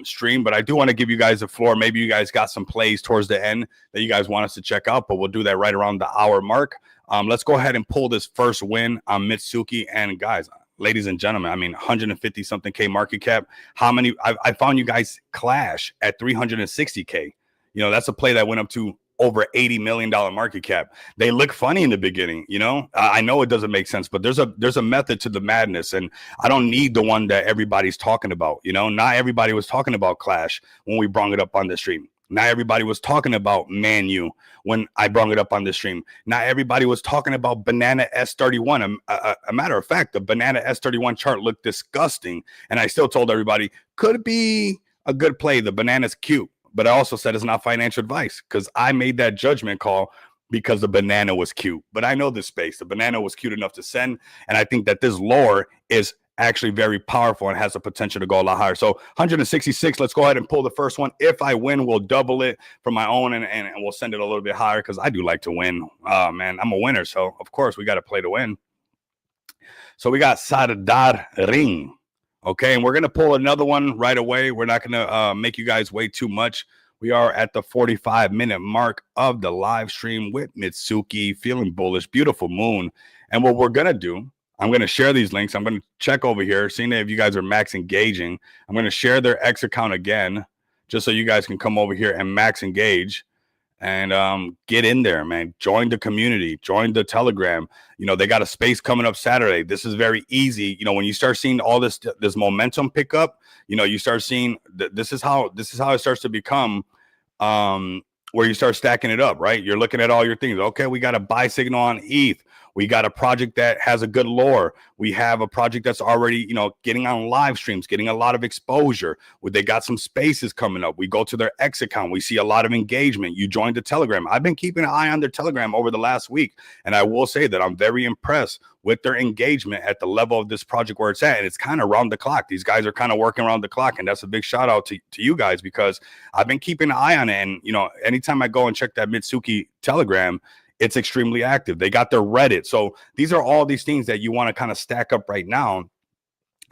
stream, but I do want to give you guys the floor. Maybe you guys got some plays towards the end that you guys want us to check out, but we'll do that right around the hour mark. Let's go ahead and pull this first win on Mitsuki. And guys, ladies and gentlemen, I mean, 150 something K market cap. How many? I found you guys clash at 360K. That's a play that went up to over $80 million market cap. They look funny in the beginning, you know. I know it doesn't make sense, but there's a method to the madness, and I don't need the one that everybody's talking about. You know, not everybody was talking about Clash when we brought it up on the stream. Not everybody was talking about Manu when I brought it up on the stream. Not everybody was talking about Banana S31. A matter of fact, the Banana S31 chart looked disgusting, and I still told everybody could be a good play. The banana's cute, but I also said it's not financial advice because I made that judgment call because the banana was cute. But I know this space. The banana was cute enough to send, and I think that this lore is actually very powerful and has the potential to go a lot higher. So 166, let's go ahead and pull the first one. If I win, we'll double it from my own, and we'll send it a little bit higher because I do like to win. Man, I'm a winner, so of course we got to play to win. So we got Sardar Ring. Okay, and we're going to pull another one right away. We're not going to make you guys wait too much. We are at the 45-minute mark of the live stream with Mitsuki, feeling bullish, beautiful moon. And what we're going to do, I'm going to share these links. I'm going to check over here, seeing if you guys are max engaging. I'm going to share their X account again, just so you guys can come over here and max engage and get in there, man. Join the community, join the Telegram. You know, they got a space coming up Saturday. This is very easy. You know, when you start seeing all this momentum pick up, you know, you start seeing this is how it starts to become where you start stacking it up, right? You're looking at all your things. Okay, we got a buy signal on ETH. We got a project that has a good lore. We have a project that's already, you know, getting on live streams, getting a lot of exposure. They got some spaces coming up. We go to their X account. We see a lot of engagement. You joined the Telegram. I've been keeping an eye on their Telegram over the last week, and I will say that I'm very impressed with their engagement at the level of this project where it's at. And it's kind of around the clock. These guys are kind of working around the clock, and that's a big shout out to you guys because I've been keeping an eye on it. And, you know, anytime I go and check that Mitsuki Telegram, it's extremely active. They got their Reddit. So these are all these things that you want to kind of stack up right now,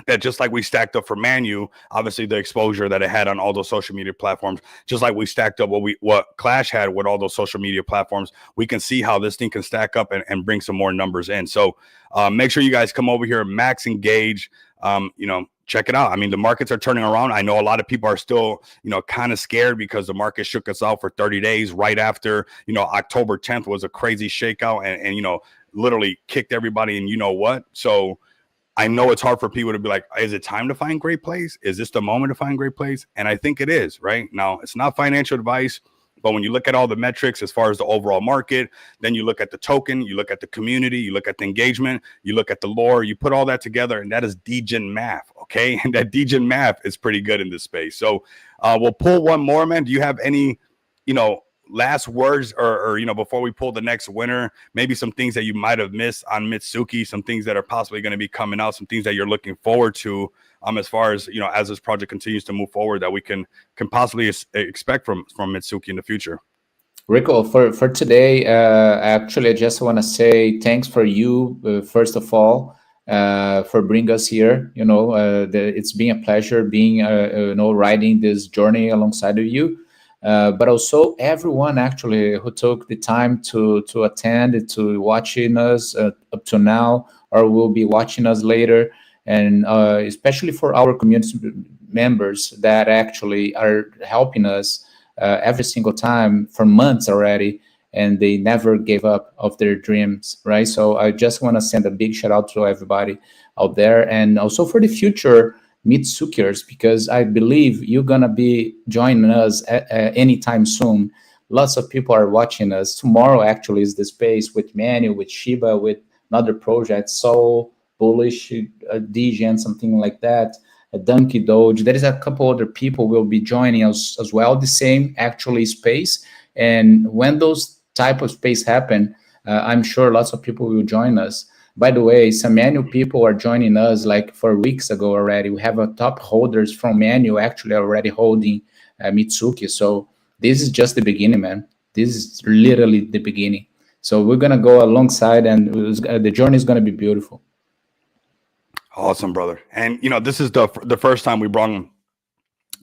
that just like we stacked up for Manu, obviously the exposure that it had on all those social media platforms, just like we stacked up what Clash had with all those social media platforms, we can see how this thing can stack up and bring some more numbers in. So make sure you guys come over here, max engage, you know, check it out. I mean, the markets are turning around. I know a lot of people are still, you know, kind of scared because the market shook us out for 30 days right after, you know, October 10th was a crazy shakeout and you know, literally kicked everybody. And you know what? So I know it's hard for people to be like, is it time to find great plays? Is this the moment to find great plays? And I think it is right now. It's not financial advice, but when you look at all the metrics as far as the overall market, then you look at the token, you look at the community, you look at the engagement, you look at the lore, you put all that together, and that is degen math, okay? And that degen math is pretty good in this space. So we'll pull one more, man. Do you have any, you know, last words or, you know, before we pull the next winner, maybe some things that you might have missed on Mitsuki, some things that are possibly going to be coming out, some things that you're looking forward to as far as, you know, as this project continues to move forward that we can possibly expect from Mitsuki in the future? Rico, for today, actually, I just want to say thanks for you, first of all, for bringing us here. You know, it's been a pleasure being, you know, riding this journey alongside of you. But also everyone actually who took the time to attend, to watching us up to now, or will be watching us later. And especially for our community members that actually are helping us every single time for months already, and they never gave up of their dreams, right? So I just want to send a big shout out to everybody out there, and also for the future Mitsukiers, because I believe you're gonna be joining us anytime soon. Lots of people are watching us. Tomorrow actually is the space with Manu, with Shiba, with another project, So Bullish, Degen, something like that, Donkey Doge. There is a couple other people will be joining us as well, the same actually space. And when those type of space happen, I'm sure lots of people will join us. By the way, some Manu people are joining us like 4 weeks ago already. We have a top holders from Manu actually already holding Mitsuki. So this is just the beginning, man. This is literally the beginning. So we're gonna go alongside, and the journey is gonna be beautiful. Awesome, brother. And you know, this is the first time we brought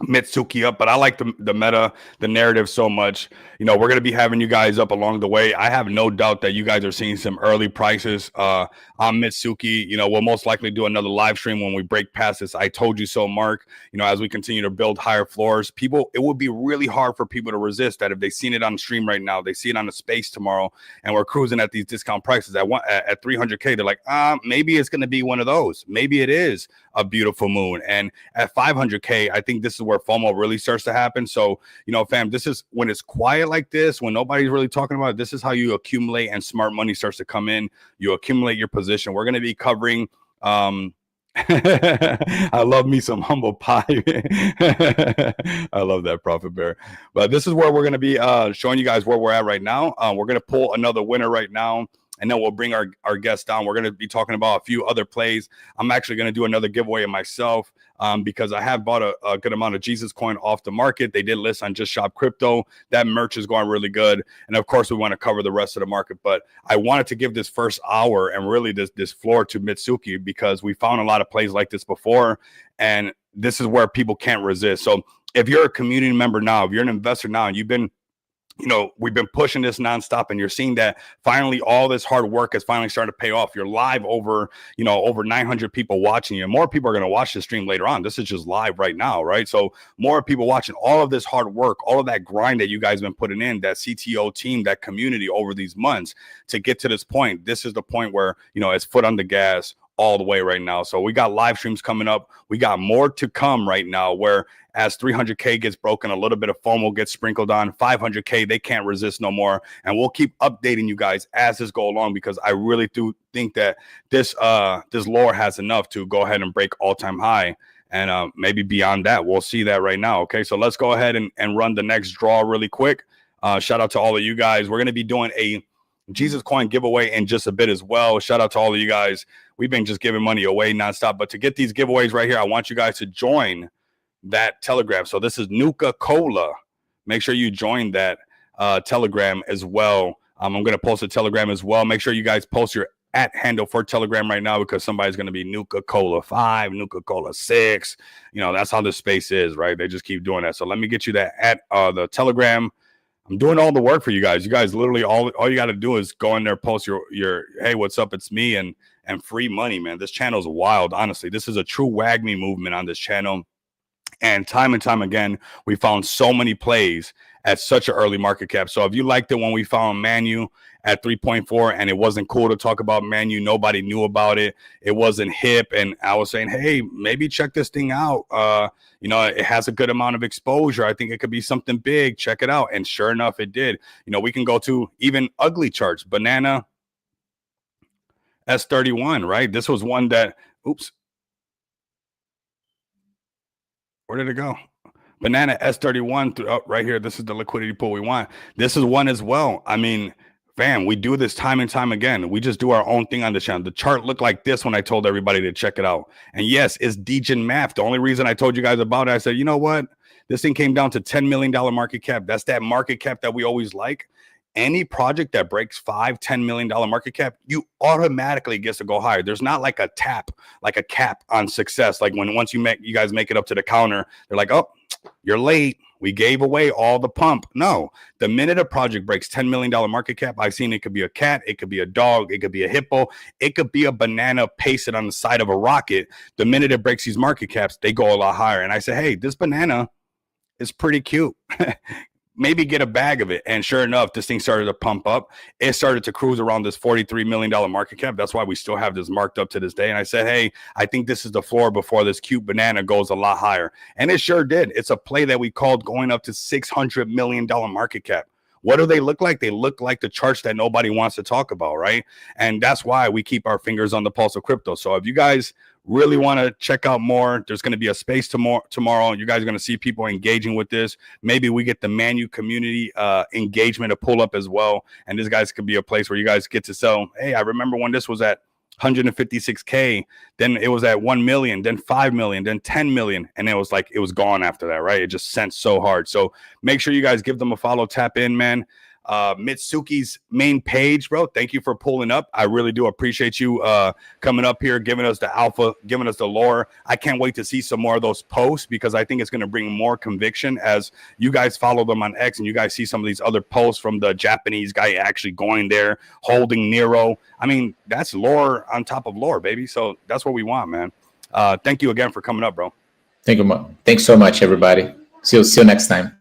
Mitsuki up, but I like the meta, the narrative so much. You know, we're going to be having you guys up along the way. I have no doubt that you guys are seeing some early prices on Mitsuki. You know, we'll most likely do another live stream when we break past this I told you so mark. You know, as we continue to build higher floors, people, it would be really hard for people to resist that if they've seen it on stream right now, they see it on the space tomorrow, and we're cruising at these discount prices at 300K. They're like, maybe it's going to be one of those. Maybe it is a beautiful moon. And at 500K, I think this is where FOMO really starts to happen. So, you know, fam, this is when it's quiet like this, when nobody's really talking about it, this is how you accumulate and smart money starts to come in. You accumulate your position. We're going to be covering I love me some humble pie. I love that, Prophet Bear. But this is where we're going to be showing you guys where we're at right now. We're going to pull another winner right now, and then we'll bring our guests down. We're going to be talking about a few other plays. I'm actually going to do another giveaway of myself because I have bought a good amount of Jesus coin off the market. They did list on Just Shop Crypto. That merch is going really good. And of course, we want to cover the rest of the market. But I wanted to give this first hour and really this floor to Mitsuki because we found a lot of plays like this before. And this is where people can't resist. So if you're a community member now, if you're an investor now, and you've been, you know, we've been pushing this nonstop, and you're seeing that finally all this hard work is finally starting to pay off. You're live over 900 people watching you. More people are going to watch this stream later on. This is just live right now, right? So more people watching all of this hard work, all of that grind that you guys have been putting in, that CTO team, that community over these months to get to this point. This is the point where, you know, it's foot on the gas all the way right now. So we got live streams coming up. We got more to come right now, where as 300K gets broken, a little bit of FOMO gets sprinkled on. 500K, they can't resist no more. And we'll keep updating you guys as this go along, because I really do think that this lore has enough to go ahead and break all-time high. And maybe beyond that, we'll see that right now. Okay, so let's go ahead and run the next draw really quick. Shout out to all of you guys. We're going to be doing a Jesus coin giveaway in just a bit as well. Shout out to all of you guys. We've been just giving money away nonstop. But to get these giveaways right here, I want you guys to join that Telegram. So this is Nuka Cola. Make sure you join that Telegram as well. I'm going to post a Telegram as well. Make sure you guys post your @ handle for Telegram right now, because somebody's going to be Nuka Cola 5, Nuka Cola 6. You know, that's how the space is, right? They just keep doing that. So let me get you that at the Telegram. I'm doing all the work for you guys. You guys literally all you got to do is go in there, post your hey, what's up? It's me, and free money, man. This channel is wild. Honestly, this is a true WAGME movement on this channel. And time again, we found so many plays at such an early market cap. So if you liked it when we found Manu at 3.4 and it wasn't cool to talk about Manu, nobody knew about it, it wasn't hip, and I was saying, hey, maybe check this thing out. You know, it has a good amount of exposure. I think it could be something big. Check it out. And sure enough, it did. You know, we can go to even ugly charts. Banana S31, right? This was one that, oops. Where did it go? Banana S31 right here. This is the liquidity pool we want. This is one as well. I mean, fam, we do this time and time again. We just do our own thing on the channel. The chart looked like this when I told everybody to check it out. And yes, it's degen math. The only reason I told you guys about it, I said, you know what? This thing came down to $10 million market cap. That's that market cap that we always like. Any project that breaks $5-10 million market cap, you automatically gets to go higher. There's not like a cap on success. Like once you guys make it up to the counter, they're like, oh, you're late. We gave away all the pump. No, the minute a project breaks $10 million market cap, I've seen it could be a cat, it could be a dog, it could be a hippo, it could be a banana pasted on the side of a rocket. The minute it breaks these market caps, they go a lot higher. And I say, hey, this banana is pretty cute. Maybe get a bag of it. And sure enough, this thing started to pump up. It started to cruise around this $43 million market cap. That's why we still have this marked up to this day. And I said, hey, I think this is the floor before this cute banana goes a lot higher. And it sure did. It's a play that we called going up to $600 million market cap. What do they look like? They look like the charts that nobody wants to talk about, right? And that's why we keep our fingers on the pulse of crypto. So if you guys really want to check out more, there's going to be a space tomorrow. You guys are going to see people engaging with this. Maybe we get the Manu community engagement to pull up as well. And this guys could be a place where you guys get to sell. Hey, I remember when this was at 156K, then it was at 1 million, then 5 million, then 10 million. And it was gone after that, right? It just sent so hard. So make sure you guys give them a follow, tap in, man. Mitsuki's main page, bro. Thank you for pulling up. I really do appreciate you coming up here, giving us the alpha, giving us the lore. I can't wait to see some more of those posts because I think it's going to bring more conviction as you guys follow them on X and you guys see some of these other posts from the Japanese guy actually going there, holding Nero. I mean, that's lore on top of lore, baby. So that's what we want, man. Thank you again for coming up, bro. Thank you. Thanks so much, everybody. See you next time.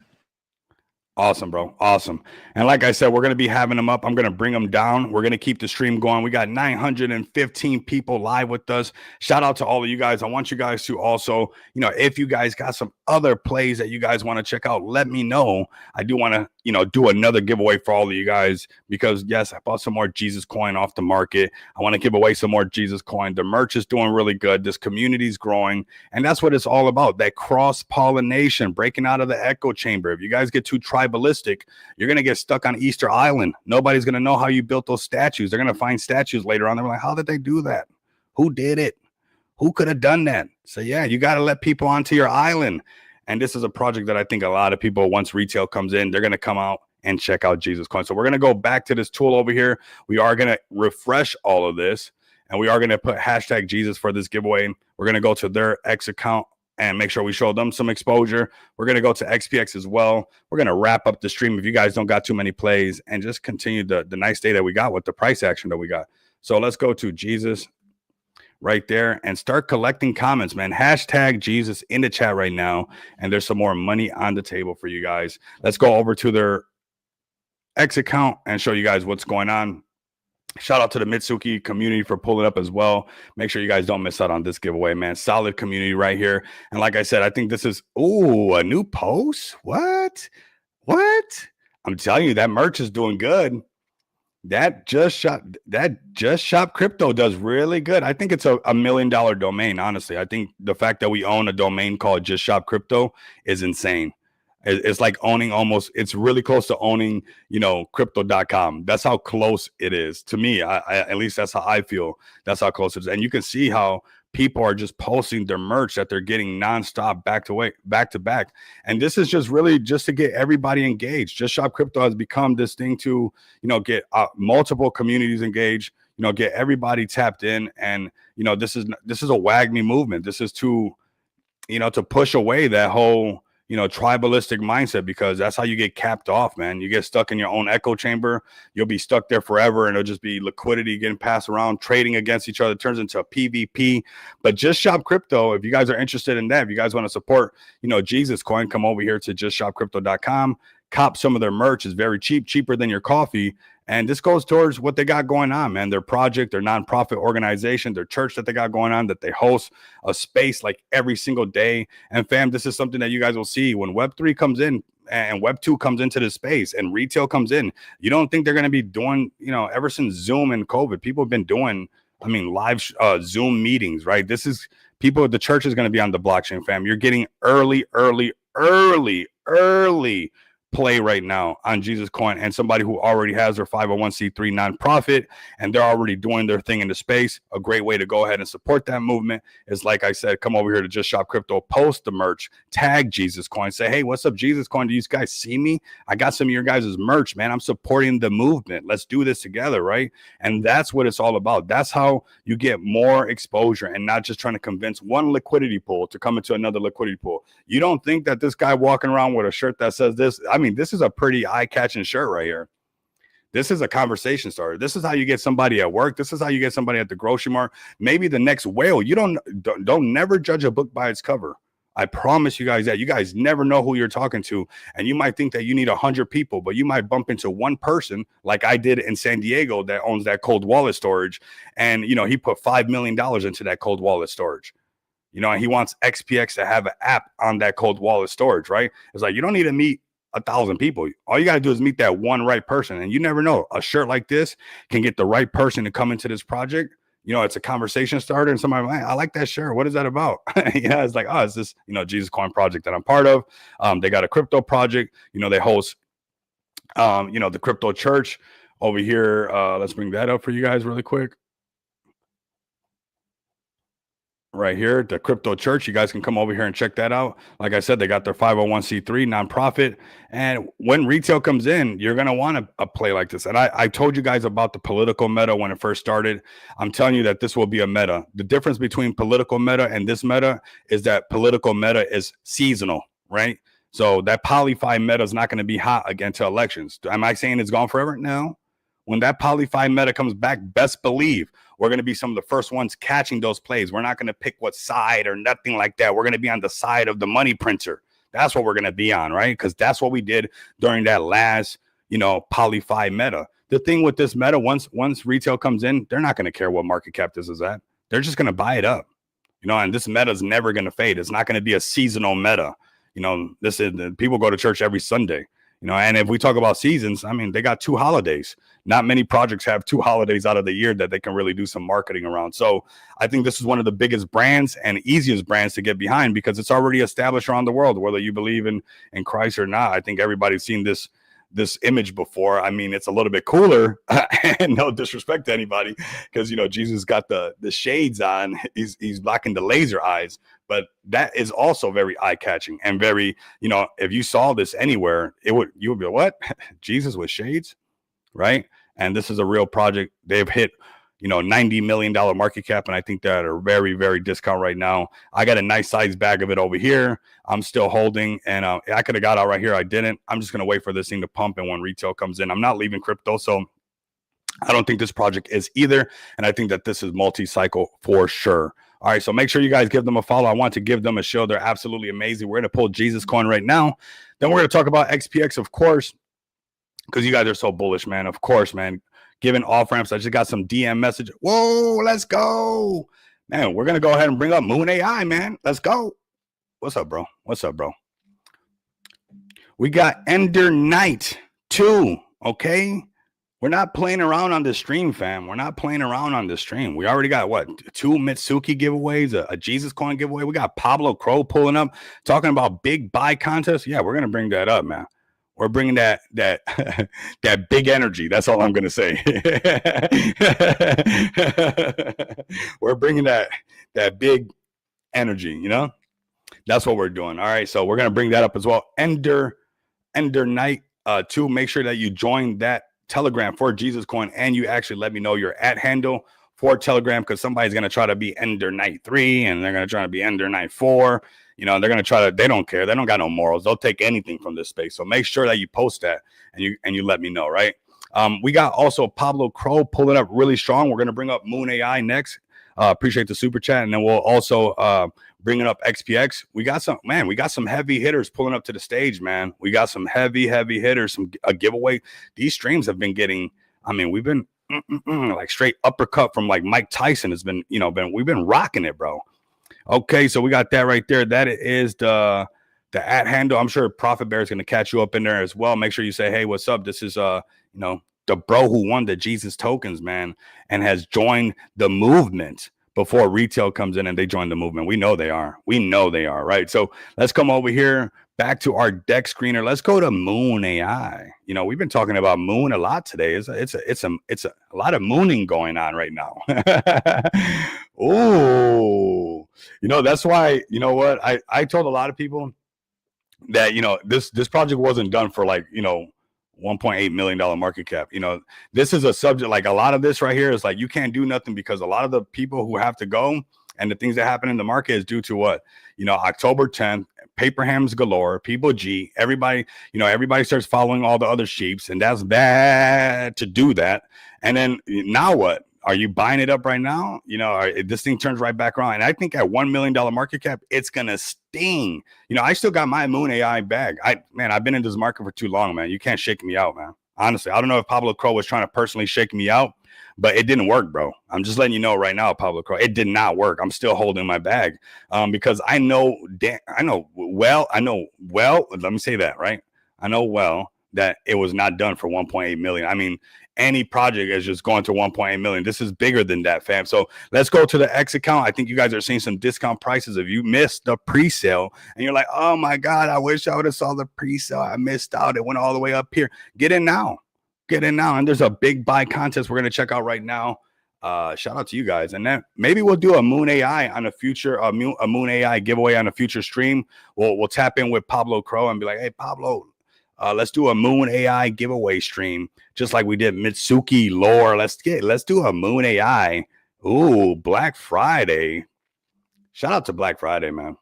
Awesome, bro. Awesome. And like I said, we're going to be having them up. I'm going to bring them down. We're going to keep the stream going. We got 915 people live with us. Shout out to all of you guys. I want you guys to also, if you guys got some other plays that you guys want to check out, let me know. I do want to, do another giveaway for all of you guys because, yes, I bought some more Jesus coin off the market. I want to give away some more Jesus coin. The merch is doing really good. This community is growing. And that's what it's all about, that cross-pollination, breaking out of the echo chamber. If you guys get too tribalistic, you're going to get stuck on Easter Island. Nobody's going to know how you built those statues. They're going to find statues later on. They're like, how did they do that? Who did it? Who could have done that? So, yeah, you got to let people onto your island. And this is a project that I think a lot of people, once retail comes in, they're going to come out and check out Jesus Coin. So we're going to go back to this tool over here. We are going to refresh all of this. And we are going to put hashtag Jesus for this giveaway. We're going to go to their X account and make sure we show them some exposure. We're going to go to XPX as well. We're going to wrap up the stream if you guys don't got too many plays and just continue the nice day that we got with the price action that we got. So let's go to Jesus right there and start collecting comments, man. Hashtag Jesus in the chat right now. And there's some more money on the table for you guys. Let's go over to their X account and show you guys what's going on. Shout out to the Mitsuki community for pulling up as well. Make sure you guys don't miss out on this giveaway, man. Solid community right here. And like I said, I think this is, a new post. What? I'm telling you, that merch is doing good. That just shop crypto does really good. I think it's a $1 million domain. Honestly, I think the fact that we own a domain called Just Shop Crypto is insane. It's like owning it's really close to owning, crypto.com. That's how close it is to me. I at least that's how I feel. That's how close it is. And you can see how people are just posting their merch that they're getting nonstop back to back. And this is just really just to get everybody engaged. Just Shop Crypto has become this thing to, get multiple communities engaged, get everybody tapped in. And, this is a WAGMI movement. This is to, to push away that whole, tribalistic mindset, because that's how you get capped off, man. You get stuck in your own echo chamber. You'll be stuck there forever, and it'll just be liquidity getting passed around, trading against each other. It turns into a PvP. But Just Shop Crypto, if you guys are interested in that, if you guys want to support, Jesus Coin, come over here to justshopcrypto.com. Cop some of their merch. Is very cheap, cheaper than your coffee. And this goes towards what they got going on, man. Their project, their nonprofit organization, their church that they got going on, that they host a space like every single day. And fam, this is something that you guys will see when Web3 comes in and Web2 comes into the space and retail comes in. You don't think they're going to be doing, ever since Zoom and COVID, people have been doing, live Zoom meetings, right? This is people, the church is going to be on the blockchain, fam. You're getting early play right now on Jesus Coin, and somebody who already has their 501c3 nonprofit and they're already doing their thing in the space. A great way to go ahead and support that movement is, like I said, come over here to Just Shop Crypto, post the merch, tag Jesus Coin, say, hey, what's up, Jesus Coin? Do you guys see me? I got some of your guys' merch, man. I'm supporting the movement. Let's do this together, right? And that's what it's all about. That's how you get more exposure and not just trying to convince one liquidity pool to come into another liquidity pool. You don't think that this guy walking around with a shirt that says this, this is a pretty eye-catching shirt right here. This is a conversation starter. This is how you get somebody at work. This is how you get somebody at the grocery mart. Maybe the next whale. You don't never judge a book by its cover. I promise you guys that. You guys never know who you're talking to. And you might think that you need 100 people, but you might bump into one person like I did in San Diego that owns that cold wallet storage. And, he put $5 million into that cold wallet storage. And he wants XPX to have an app on that cold wallet storage, right? It's like, you don't need to meet 1,000 people. All you got to do is meet that one right person. And you never know, a shirt like this can get the right person to come into this project. It's a conversation starter, and somebody, hey, I like that shirt. What is that about? It's like, it's this, Jesus Coin project that I'm part of. They got a crypto project. They host, the crypto church over here. Let's bring that up for you guys really quick. right here, the Crypto Church. You guys can come over here and check that out. Like I said, they got their 501c3 nonprofit. And when retail comes in, you're going to want a play like this. And I told you guys about the political meta when it first started. I'm telling you that this will be a meta. The difference between political meta and this meta is that political meta is seasonal, right? So that polyfi meta is not going to be hot against elections. Am I saying it's gone forever? No. When that polyfi meta comes back, best believe we're going to be some of the first ones catching those plays. We're not going to pick what side or nothing like that. We're going to be on the side of the money printer. That's what we're going to be on, right? Because that's what we did during that last, polyfi meta. The thing with this meta, once retail comes in, they're not going to care what market cap this is at. They're just going to buy it up, and this meta is never going to fade. It's not going to be a seasonal meta. This is people go to church every Sunday. And if we talk about seasons, I mean, they got 2 holidays. Not many projects have 2 holidays out of the year that they can really do some marketing around. So I think this is one of the biggest brands and easiest brands to get behind because it's already established around the world, whether you believe in Christ or not. I think everybody's seen this image before. I mean, it's a little bit cooler and no disrespect to anybody because, Jesus got the shades on. He's blocking the laser eyes. But that is also very eye-catching and very, if you saw this anywhere, you would be, what? Jesus with shades, right? And this is a real project. They've hit, $90 million market cap, and I think they're at a very, very discount right now. I got a nice size bag of it over here. I'm still holding, and I could have got out right here. I didn't. I'm just going to wait for this thing to pump, and when retail comes in, I'm not leaving crypto, so I don't think this project is either, and I think that this is multi-cycle for sure. All right, so make sure you guys give them a follow. I want to give them a show. They're absolutely amazing. We're going to pull Jesus Coin right now. Then we're going to talk about XPX, of course, because you guys are so bullish, man. Of course, man. Giving off-ramps. I just got some DM message. Whoa, let's go. Man, we're going to go ahead and bring up Moon AI, man. Let's go. What's up, bro? What's up, bro? We got Ender Knight 2, okay? We're not playing around on the stream, fam. We're not playing around on the stream. We already got, 2 Mitsuki giveaways, a Jesus Coin giveaway. We got Pablo Crow pulling up, talking about big buy contests. Yeah, we're going to bring that up, man. We're bringing that that big energy. That's all I'm going to say. We're bringing that big energy, That's what we're doing. All right, so we're going to bring that up as well. Ender Knight 2. Make sure that you join that Telegram for Jesus Coin, and you actually let me know your @handle for Telegram, because somebody's going to try to be Ender Knight 3 and they're going to try to be Ender Knight 4. They're going to try to, they don't care. They don't got no morals. They'll take anything from this space. So make sure that you post that and you let me know, right? We got also Pablo Crow pulling up really strong. We're going to bring up Moon AI next. Appreciate the super chat. And then we'll also bringing up XPX. We got some heavy hitters pulling up to the stage, man. We got some heavy hitters, a giveaway. These streams have been getting, we've been like straight uppercut from like Mike Tyson has been, we've been rocking it, bro. Okay, so we got that right there. That is the @handle. I'm sure Profit Bear is going to catch you up in there as well. Make sure you say, hey, what's up? This is the bro who won the Jesus tokens, man, and has joined the movement before retail comes in and they join the movement. We know they are. Right? So let's come over here back to our deck screener. Let's go to Moon AI. We've been talking about Moon a lot today. It's a lot of mooning going on right now. Oh, that's why, what I told a lot of people that, this project wasn't done for like, $1.8 million market cap. This is a subject, like a lot of this right here is like, you can't do nothing because a lot of the people who have to go and the things that happen in the market is due to what, October 10th, paper hams galore, people G, everybody starts following all the other sheeps, and that's bad to do that. And then now what? Are you buying it up right now? This thing turns right back around. And I think at $1 million market cap, it's going to sting. I still got my Moon AI bag. I've been in this market for too long, man. You can't shake me out, man. Honestly, I don't know if Pablo Crow was trying to personally shake me out, but it didn't work, bro. I'm just letting you know right now, Pablo Crow, it did not work. I'm still holding my bag because I know well, let me say that, right? I know well that it was not done for 1.8 million. Any project is just going to 1.8 million. This is bigger than that, fam. So let's go to the X account. I think you guys are seeing some discount prices. If you missed the pre-sale and you're like, oh my God, I wish I would have saw the pre-sale. I missed out. It went all the way up here. Get in now. And there's a big buy contest we're going to check out right now. Shout out to you guys. And then maybe we'll do a Moon AI on a future, a Moon AI giveaway on a future stream. We'll tap in with Pablo Crow and be like, hey, Pablo, let's do a Moon AI giveaway stream, just like we did Mitsuki lore. Let's do a Moon AI. Ooh, Black Friday. Shout out to Black Friday, man.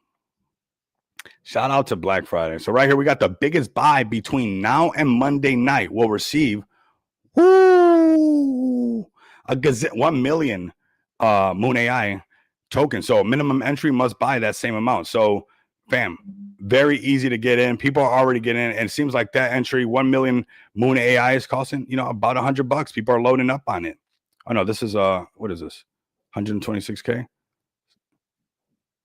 Shout out to Black Friday. So right here, we got the biggest buy between now and Monday night. We'll receive a gazette 1 million Moon AI tokens. So minimum entry must buy that same amount. So fam, very easy to get in. People are already getting in, and it seems like that entry 1 million Moon AI is costing, you know, about $100. People are loading up on it. Oh no, this is what is this? 126K.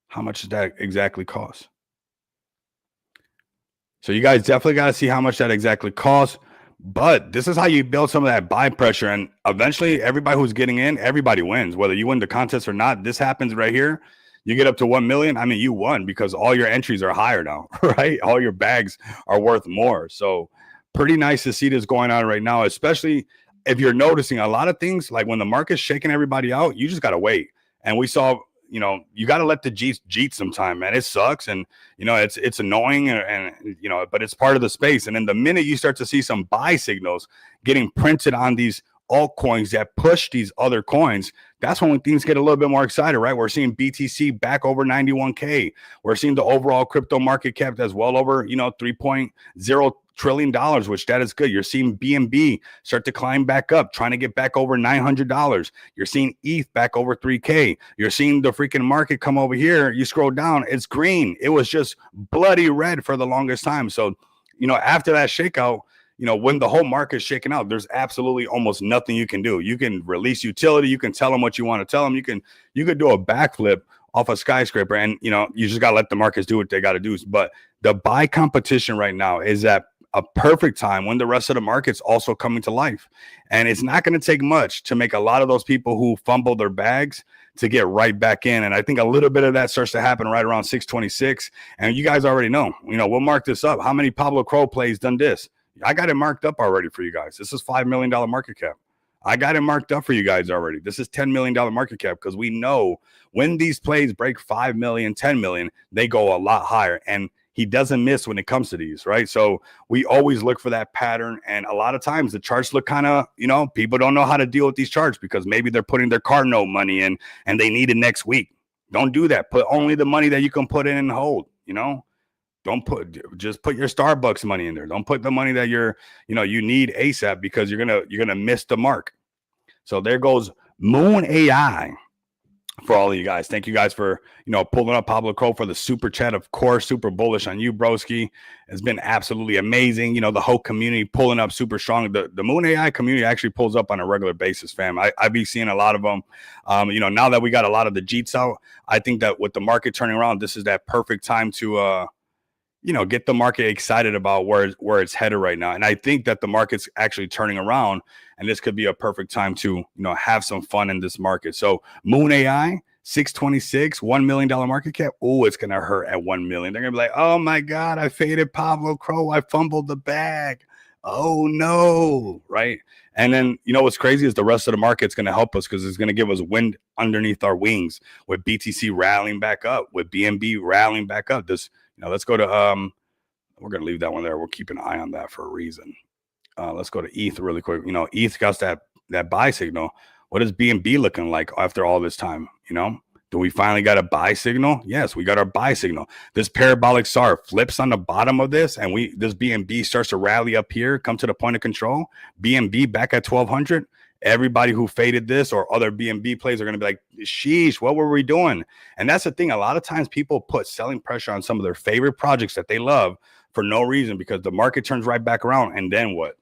How much does that exactly cost? So you guys definitely got to see how much that exactly costs. But this is how you build some of that buy pressure. And eventually, everybody who's getting in, everybody wins. Whether you win the contest or not, this happens right here. You get up to 1 million. I mean, you won because all your entries are higher now, right? All your bags are worth more. So pretty nice to see this going on right now, especially if you're noticing a lot of things. Like when the market's shaking everybody out, you just got to wait. And we saw, you know, you got to let the jeet sometime, man. It sucks. And, you know, it's annoying and, you know, but it's part of the space. And then the minute you start to see some buy signals getting printed on these altcoins that push these other coins, that's when things get a little bit more excited, right? We're seeing BTC back over 91K. We're seeing the overall crypto market cap that's well over, you know, $3.0 trillion, which that is good. You're seeing BNB start to climb back up, trying to get back over $900. You're seeing ETH back over 3K. You're seeing the freaking market come over here. You scroll down, it's green. It was just bloody red for the longest time. So, you know, after that shakeout, you know, when the whole market's shaking out, there's absolutely almost nothing you can do. You can release utility. You can tell them what you want to tell them. You could do a backflip off a skyscraper, and, you know, you just got to let the markets do what they got to do. But the buy competition right now is at a perfect time when the rest of the market's also coming to life. And it's not going to take much to make a lot of those people who fumble their bags to get right back in. And I think a little bit of that starts to happen right around 626. And you guys already know, you know, we'll mark this up. How many Pablo Crow plays done this? I got it marked up already for you guys. This is $5 million market cap. I got it marked up for you guys already. This is $10 million market cap, because we know when these plays break 5 million, 10 million, they go a lot higher. And he doesn't miss when it comes to these, right? So we always look for that pattern. And a lot of times the charts look kind of, you know, people don't know how to deal with these charts because maybe they're putting their car note money in and they need it next week. Don't do that. Put only the money that you can put in and hold, you know? Just put your Starbucks money in there. Don't put the money that you need ASAP, because you're gonna miss the mark. So there goes Moon AI for all of you guys. Thank you guys for, you know, pulling up Pablo Crow for the super chat. Of course, super bullish on you, broski. It's been absolutely amazing. You know, the whole community pulling up super strong. The Moon AI community actually pulls up on a regular basis, fam. I be seeing a lot of them. You know, now that we got a lot of the Jeets out, I think that with the market turning around, this is that perfect time to you know, get the market excited about where it's headed right now. And I think that the market's actually turning around, and this could be a perfect time to, you know, have some fun in this market. So Moon AI, 626, $1 million market cap. Oh, it's going to hurt at 1 million. They're going to be like, oh my God, I faded Pablo Crow. I fumbled the bag. Oh no. Right. And then, you know, what's crazy is the rest of the market's going to help us, because it's going to give us wind underneath our wings, with BTC rallying back up, with BNB rallying back up. This, you know, let's go to, we're going to leave that one there. We'll keep an eye on that for a reason. Let's go to ETH really quick. You know, ETH got that buy signal. What is BNB looking like after all this time? You know, do we finally got a buy signal? Yes, we got our buy signal. This parabolic SAR flips on the bottom of this, and this BNB starts to rally up here, come to the point of control. BNB back at 1200. Everybody who faded this or other BNB plays are going to be like, sheesh, what were we doing? And that's the thing. A lot of times people put selling pressure on some of their favorite projects that they love for no reason, because the market turns right back around. And then what?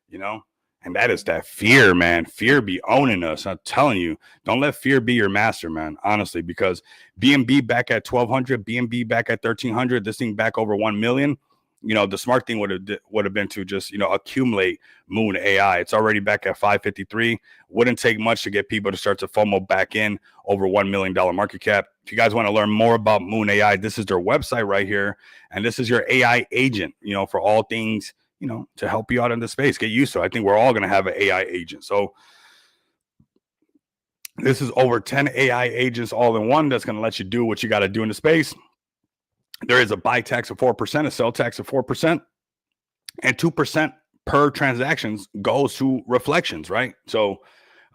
You know? And that is that fear, man. Fear be owning us. I'm telling you, don't let fear be your master, man. Honestly, because BNB back at 1200, BNB back at 1300, this thing back over 1 million. You know, the smart thing would have been to just, you know, accumulate Moon AI. It's already back at 553. Wouldn't take much to get people to start to FOMO back in over $1 million market cap. If you guys want to learn more about Moon AI, this is their website right here. And this is your AI agent, you know, for all things, you know, to help you out in the space. Get used to it. I think we're all going to have an AI agent. So This is over 10 AI agents all in one that's going to let you do what you got to do in the space. There is a buy tax of 4%, a sell tax of 4%, and 2% per transactions goes to reflections, right? So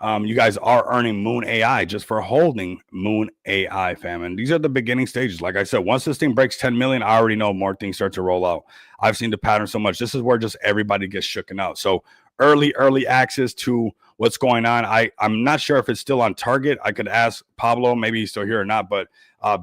you guys are earning Moon AI just for holding Moon AI, fam. And these are the beginning stages. Like I said, once this thing breaks 10 million, I already know more things start to roll out. I've seen the pattern so much. This is where just everybody gets shooken out. So early access to what's going on. I'm not sure if it's still on target. I could ask Pablo, maybe he's still here or not, but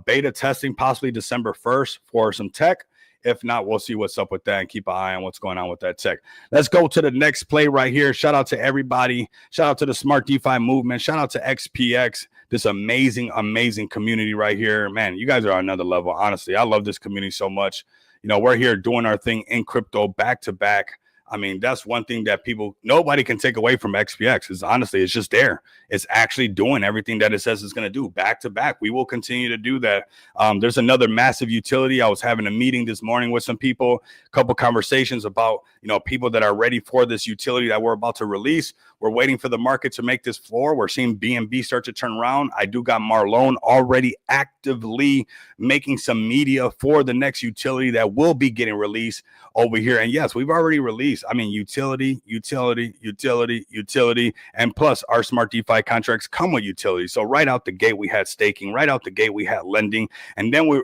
beta testing possibly December 1st for some tech. If not, we'll see what's up with that and keep an eye on what's going on with that tech. Let's go to the next play right here. Shout out to everybody. Shout out to the Smart DeFi movement. Shout out to XPX, this amazing community right here. Man, you guys are on another level. Honestly, I love this community so much. You know, we're here doing our thing in crypto back to back. I mean, that's one thing that nobody can take away from XPX is honestly, it's just there. It's actually doing everything that it says it's going to do back to back. We will continue to do that. There's another massive utility. I was having a meeting this morning with some people, a couple conversations about, people that are ready for this utility that we're about to release. We're waiting for the market to make this floor. We're seeing BNB start to turn around. I do got Marlon already actively making some media for the next utility that will be getting released over here. And yes, we've already released. I mean, utility, and plus our Smart DeFi contracts come with utility. So right out the gate, we had staking. Right out the gate, we had lending, and then we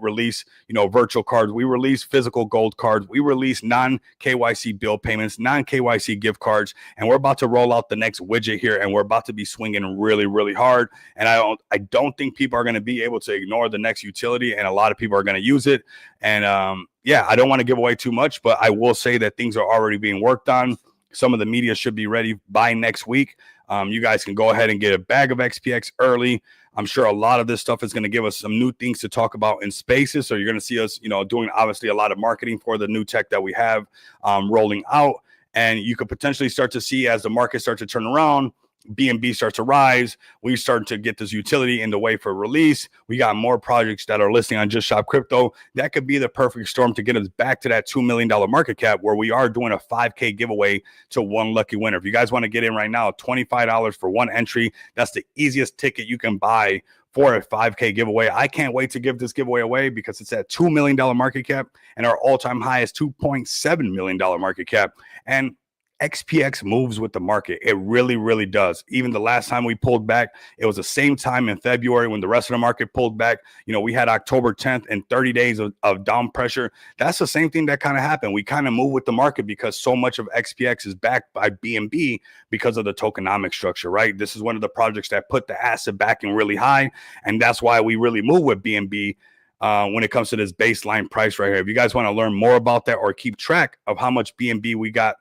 release, virtual cards. We release physical gold cards. We release non-KYC bill payments, non-KYC gift cards, and we're about to roll out the next widget here, and we're about to be swinging really, really hard. And I don't think people are going to be able to ignore the next utility, and a lot of people are going to use it. And yeah, I don't want to give away too much, but I will say that things are already being worked on. Some of the media should be ready by next week. You guys can go ahead and get a bag of XPX early. I'm sure a lot of this stuff is going to give us some new things to talk about in spaces. So you're going to see us, doing obviously a lot of marketing for the new tech that we have rolling out. And you could potentially start to see as the market starts to turn around, BNB starts to rise. We start to get this utility in the way for release. We got more projects that are listing on Just Shop Crypto. That could be the perfect storm to get us back to that $2 million market cap, where we are doing a 5K giveaway to one lucky winner. If you guys want to get in right now, $25 for one entry. That's the easiest ticket you can buy for a 5K giveaway. I can't wait to give this giveaway away because it's at $2 million market cap, and our all-time high is $2.7 million market cap. And XPX moves with the market. It really, really does. Even the last time we pulled back, it was the same time in February when the rest of the market pulled back. We had October 10th and 30 days of down pressure. That's the same thing that kind of happened. We kind of move with the market because so much of XPX is backed by BNB because of the tokenomic structure, right? This is one of the projects that put the asset backing really high, and that's why we really move with BNB when it comes to this baseline price right here. If you guys want to learn more about that or keep track of how much BNB we got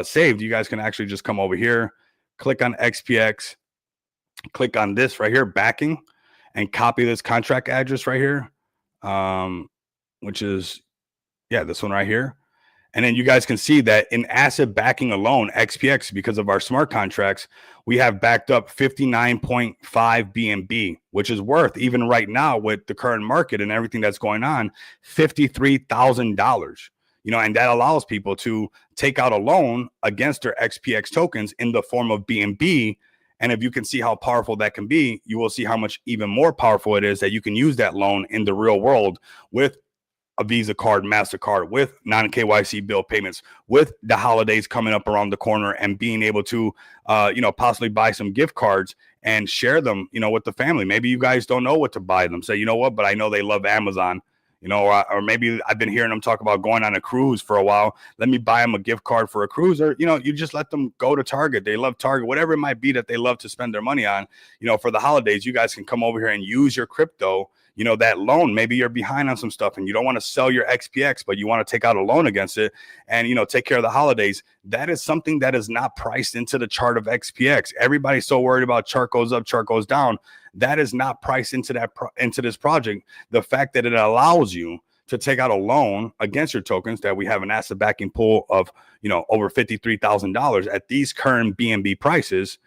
saved, you guys can actually just come over here, click on XPX, click on this right here, backing, and copy this contract address right here, which is, this one right here. And then you guys can see that in asset backing alone, XPX, because of our smart contracts, we have backed up 59.5 BNB, which is worth, even right now with the current market and everything that's going on, $53,000. And that allows people to take out a loan against their XPX tokens in the form of BNB. And if you can see how powerful that can be, you will see how much even more powerful it is that you can use that loan in the real world with a Visa card, MasterCard, with non-KYC bill payments, with the holidays coming up around the corner, and being able to, possibly buy some gift cards and share them, with the family. Maybe you guys don't know what to buy them. Say, but I know they love Amazon. Or maybe I've been hearing them talk about going on a cruise for a while. Let me buy them a gift card for a cruise, or, you just let them go to Target. They love Target, whatever it might be that they love to spend their money on. For the holidays, you guys can come over here and use your crypto, that loan. Maybe you're behind on some stuff and you don't want to sell your XPX, but you want to take out a loan against it and, take care of the holidays. That is something that is not priced into the chart of XPX. Everybody's so worried about chart goes up, chart goes down. That is not priced into into this project. The fact that it allows you to take out a loan against your tokens, that we have an asset backing pool of, over $53,000 at these current BNB prices.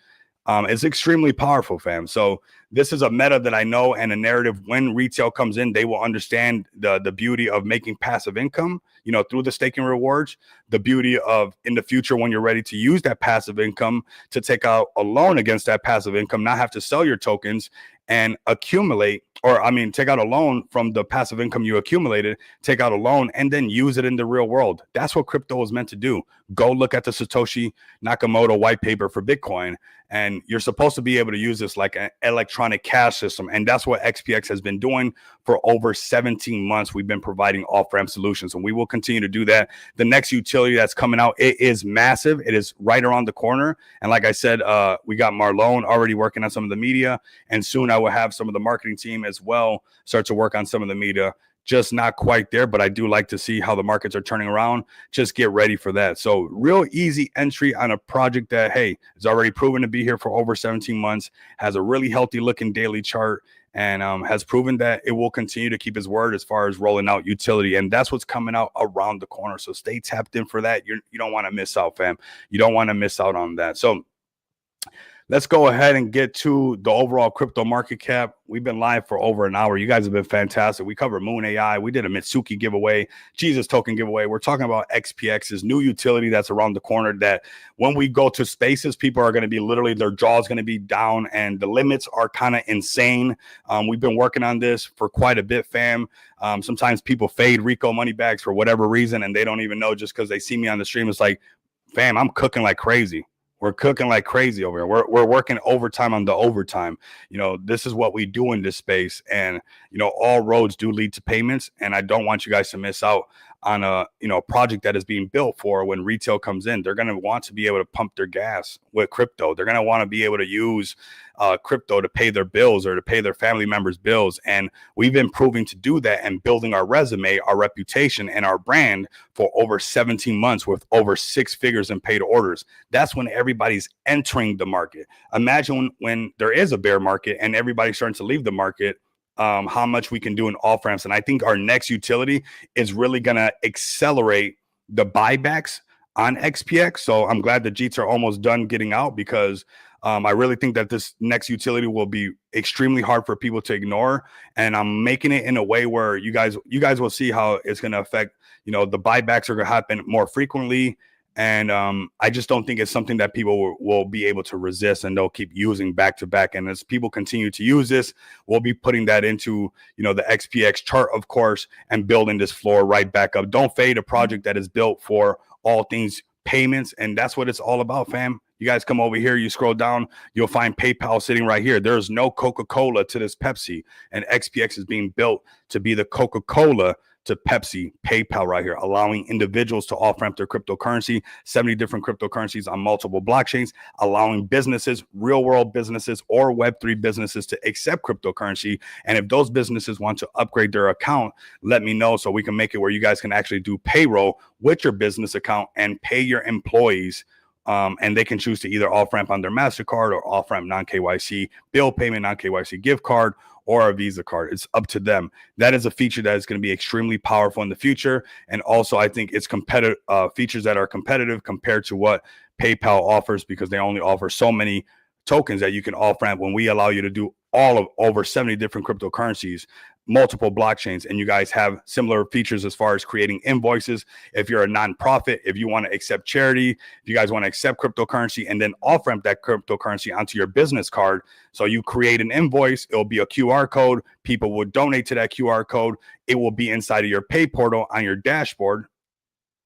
It's extremely powerful, fam. So this is a meta that I know, and a narrative. When retail comes in, they will understand the beauty of making passive income, you know, through the staking rewards, the beauty of in the future when you're ready to use that passive income to take out a loan against that passive income, not have to sell your tokens and accumulate, or I mean, take out a loan from the passive income you accumulated, take out a loan and then use it in the real world. That's what crypto is meant to do. Go look at the Satoshi Nakamoto white paper for Bitcoin, and you're supposed to be able to use this like an electronic cash system. And that's what XPX has been doing for over 17 months. We've been providing off-ramp solutions, and we will continue to do that. The next utility that's coming out, it is massive. It is right around the corner. And like I said, we got Marlon already working on some of the media, and soon I will have some of the marketing team as well start to work on some of the media. Just not quite there, but I do like to see how the markets are turning around. Just get ready for that. So real easy entry on a project that, hey, is already proven to be here for over 17 months, has a really healthy looking daily chart, and has proven that it will continue to keep his word as far as rolling out utility. And that's what's coming out around the corner. So stay tapped in for that. You don't want to miss out, fam. You don't want to miss out on that. So let's go ahead and get to the overall crypto market cap. We've been live for over an hour. You guys have been fantastic. We covered Moon AI. We did a Mitsuki giveaway, Jesus token giveaway. We're talking about XPX's new utility that's around the corner, that when we go to spaces, people are going to be literally, their jaw's going to be down, and the limits are kind of insane. We've been working on this for quite a bit, fam. Sometimes people fade Rico money bags for whatever reason, and they don't even know just because they see me on the stream. It's like, fam, I'm cooking like crazy. We're cooking like crazy over here. We're working overtime on the overtime. You know, this is what we do in this space. And, you know, all roads do lead to payments. And I don't want you guys to miss out on a, you know, project that is being built for when retail comes in. They're going to want to be able to pump their gas with crypto. They're going to want to be able to use crypto to pay their bills or to pay their family members' bills. And we've been proving to do that and building our resume, our reputation, and our brand for over 17 months with over 6 figures in paid orders. That's when everybody's entering the market. Imagine when there is a bear market and everybody's starting to leave the market, how much we can do in off ramps. And I think our next utility is really going to accelerate the buybacks on XPX. So I'm glad the Jeets are almost done getting out, because I really think that this next utility will be extremely hard for people to ignore. And I'm making it in a way where you guys will see how it's going to affect, you know, the buybacks are going to happen more frequently. And I just don't think it's something that people will be able to resist, and they'll keep using back to back. And as people continue to use this, we'll be putting that into, you know, the XPX chart, of course, and building this floor right back up. Don't fade a project that is built for all things payments. And that's what it's all about, fam. You guys come over here, you scroll down, you'll find PayPal sitting right here. There's no Coca-Cola to this Pepsi, and XPX is being built to be the Coca-Cola to Pepsi, PayPal right here, allowing individuals to off-ramp their cryptocurrency, 70 different cryptocurrencies on multiple blockchains, allowing businesses, real-world businesses or Web3 businesses to accept cryptocurrency. And if those businesses want to upgrade their account, let me know so we can make it where you guys can actually do payroll with your business account and pay your employees. And they can choose to either off-ramp on their MasterCard or off-ramp non-KYC bill payment, non-KYC gift card, or a Visa card. It's up to them. That is a feature that is going to be extremely powerful in the future. And also, I think it's competitive features that are competitive compared to what PayPal offers, because they only offer so many tokens that you can off-ramp, when we allow you to do all of over 70 different cryptocurrencies, multiple blockchains, and you guys have similar features as far as creating invoices. If you're a nonprofit, if you want to accept charity, if you guys want to accept cryptocurrency and then off-ramp that cryptocurrency onto your business card. So you create an invoice, it'll be a QR code, people will donate to that QR code, it will be inside of your pay portal on your dashboard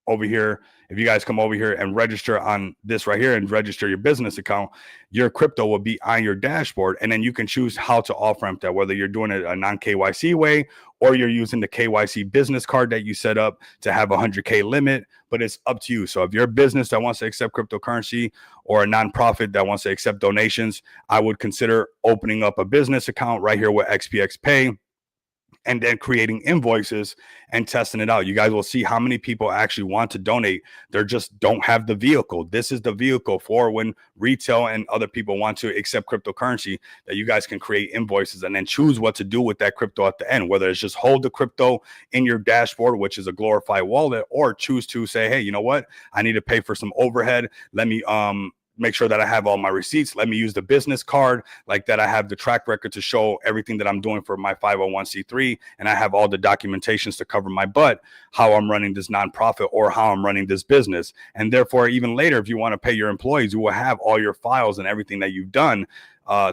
over here. If you guys come over here and register on this right here and register your business account, your crypto will be on your dashboard, and then you can choose how to off-ramp that, whether you're doing it a non-KYC way or you're using the KYC business card that you set up to have a 100K limit, but it's up to you. So if you're a business that wants to accept cryptocurrency or a nonprofit that wants to accept donations, I would consider opening up a business account right here with XPX Pay, and then creating invoices and testing it out. You guys will see how many people actually want to donate. They just don't have the vehicle. This is the vehicle for when retail and other people want to accept cryptocurrency, that you guys can create invoices and then choose what to do with that crypto at the end, whether it's just hold the crypto in your dashboard, which is a glorified wallet, or choose to say, hey, you know what? I need to pay for some overhead. Let me make sure that I have all my receipts. Let me use the business card, like that I have the track record to show everything that I'm doing for my 501c3, and I have all the documentations to cover my butt, how I'm running this nonprofit or how I'm running this business. And therefore, even later, if you want to pay your employees, you will have all your files and everything that you've done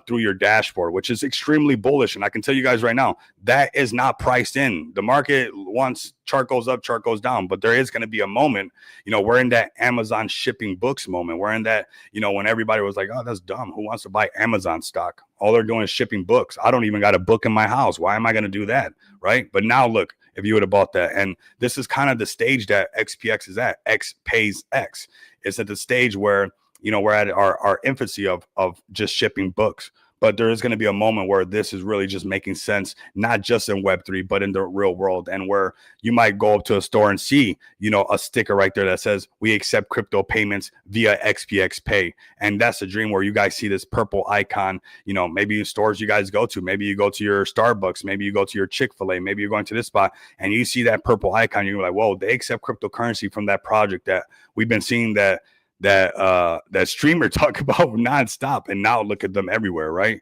through your dashboard, which is extremely bullish. And I can tell you guys right now, that is not priced in. The market, once chart goes up, chart goes down, but there is going to be a moment, we're in that Amazon shipping books moment. We're in that, when everybody was like, oh, that's dumb. Who wants to buy Amazon stock? All they're doing is shipping books. I don't even got a book in my house. Why am I going to do that? Right. But now look, if you would have bought that, and this is kind of the stage that XPX is at. X pays X. It's at the stage where we're at our infancy of just shipping books. But there is going to be a moment where this is really just making sense, not just in Web3, but in the real world, and where you might go up to a store and see, a sticker right there that says, we accept crypto payments via XPX Pay. And that's a dream where you guys see this purple icon, maybe stores you guys go to, maybe you go to your Starbucks, maybe you go to your Chick-fil-A, maybe you're going to this spot and you see that purple icon. You're like, whoa, they accept cryptocurrency from that project that we've been seeing that streamer talk about nonstop, and now look at them everywhere, right?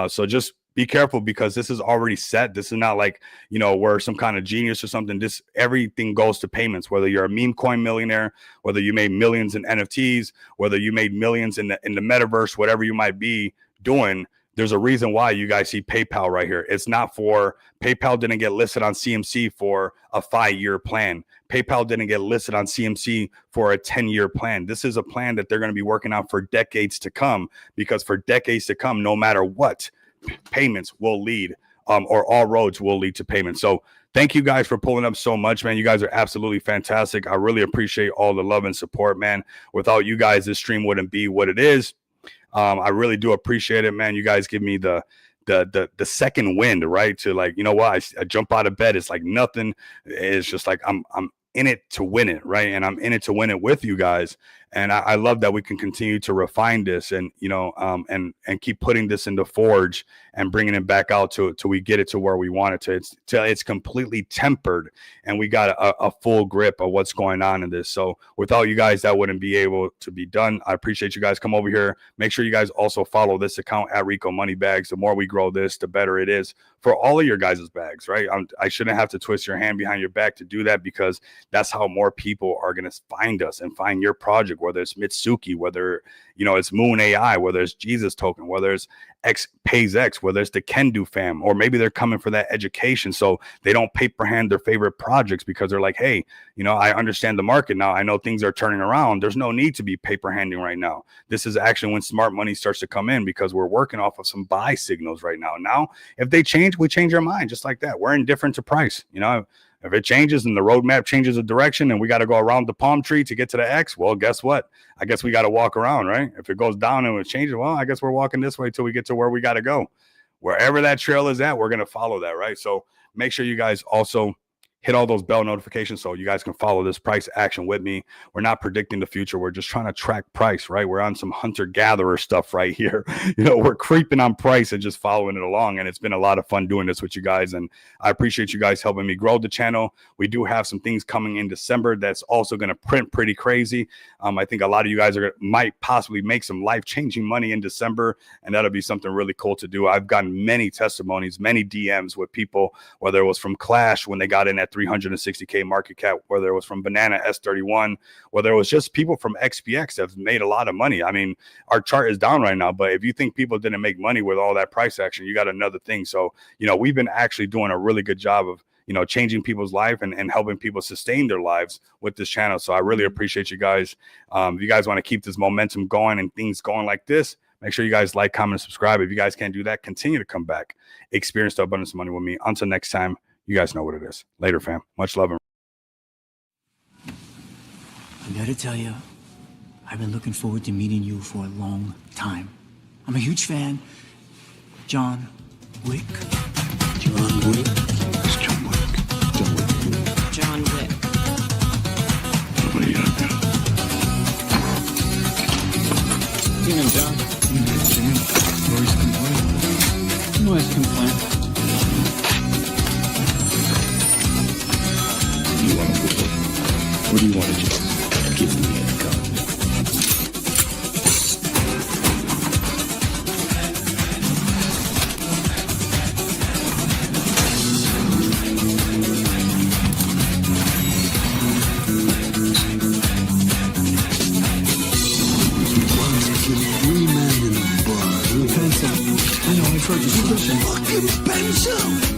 So just be careful, because this is already set. This is not like, we're some kind of genius or something. This, everything goes to payments, whether you're a meme coin millionaire, whether you made millions in NFTs, whether you made millions in the metaverse, whatever you might be doing. There's a reason why you guys see PayPal right here. It's not for, PayPal didn't get listed on CMC for a 5-year plan. PayPal didn't get listed on CMC for a 10-year plan. This is a plan that they're going to be working on for decades to come, because for decades to come, no matter what, payments will lead, or all roads will lead to payments. So thank you guys for pulling up so much, man. You guys are absolutely fantastic. I really appreciate all the love and support, man. Without you guys, this stream wouldn't be what it is. I really do appreciate it, man. You guys give me the second wind, right? To like, I jump out of bed. It's like nothing. It's just like I'm in it to win it, right? And I'm in it to win it with you guys. And I love that we can continue to refine this, and and keep putting this into Forge and bringing it back out till we get it to where we want it to. It's completely tempered, and we got a full grip of what's going on in this. So without you guys, that wouldn't be able to be done. I appreciate you guys. Come over here. Make sure you guys also follow this account at Rico Money Bags. The more we grow this, the better it is for all of your guys' bags, right? I shouldn't have to twist your hand behind your back to do that, because that's how more people are going to find us and find your project, whether it's Mitsuki, whether it's Moon AI, whether it's Jesus Token, whether it's X Pays X, whether it's the Can Do fam, or maybe they're coming for that education, so they don't paper hand their favorite projects, because they're like, hey, I understand the market now. I know things are turning around. There's no need to be paper handing right now. This is actually when smart money starts to come in, because we're working off of some buy signals right now. Now, if they change, we change our mind just like that. We're indifferent to price. If it changes and the roadmap changes the direction and we got to go around the palm tree to get to the X, well, guess what? I guess we got to walk around, right? If it goes down and it changes, well, I guess we're walking this way till we get to where we got to go. Wherever that trail is at, we're going to follow that, right? So make sure you guys also hit all those bell notifications so you guys can follow this price action with me. We're not predicting the future. We're just trying to track price, right? We're on some hunter-gatherer stuff right here. We're creeping on price and just following it along. And it's been a lot of fun doing this with you guys. And I appreciate you guys helping me grow the channel. We do have some things coming in December that's also going to print pretty crazy. I think a lot of you guys might possibly make some life-changing money in December, and that'll be something really cool to do. I've gotten many testimonies, many DMs with people, whether it was from Clash when they got in at 360K market cap, whether it was from Banana S31, whether it was just people from XPX that have made a lot of money. I mean, our chart is down right now, but if you think people didn't make money with all that price action, you got another thing. So, we've been actually doing a really good job of, changing people's life and helping people sustain their lives with this channel. So I really appreciate you guys. If you guys want to keep this momentum going and things going like this, make sure you guys like, comment, and subscribe. If you guys can't do that, continue to come back. Experience the abundance of money with me. Until next time, you guys know what it is. Later, fam. Much love. I gotta tell you, I've been looking forward to meeting you for a long time. I'm a huge fan. John Wick. John Wick. It's John Wick. John Wick. John Wick. What are you gonna do? Evening, John. Noise complaint. Noise complaint. You want to whistle? Or do you want to just give me a gun? fucking 3 men in a bar. Pencil. I know, I've heard you say Fucking pencil!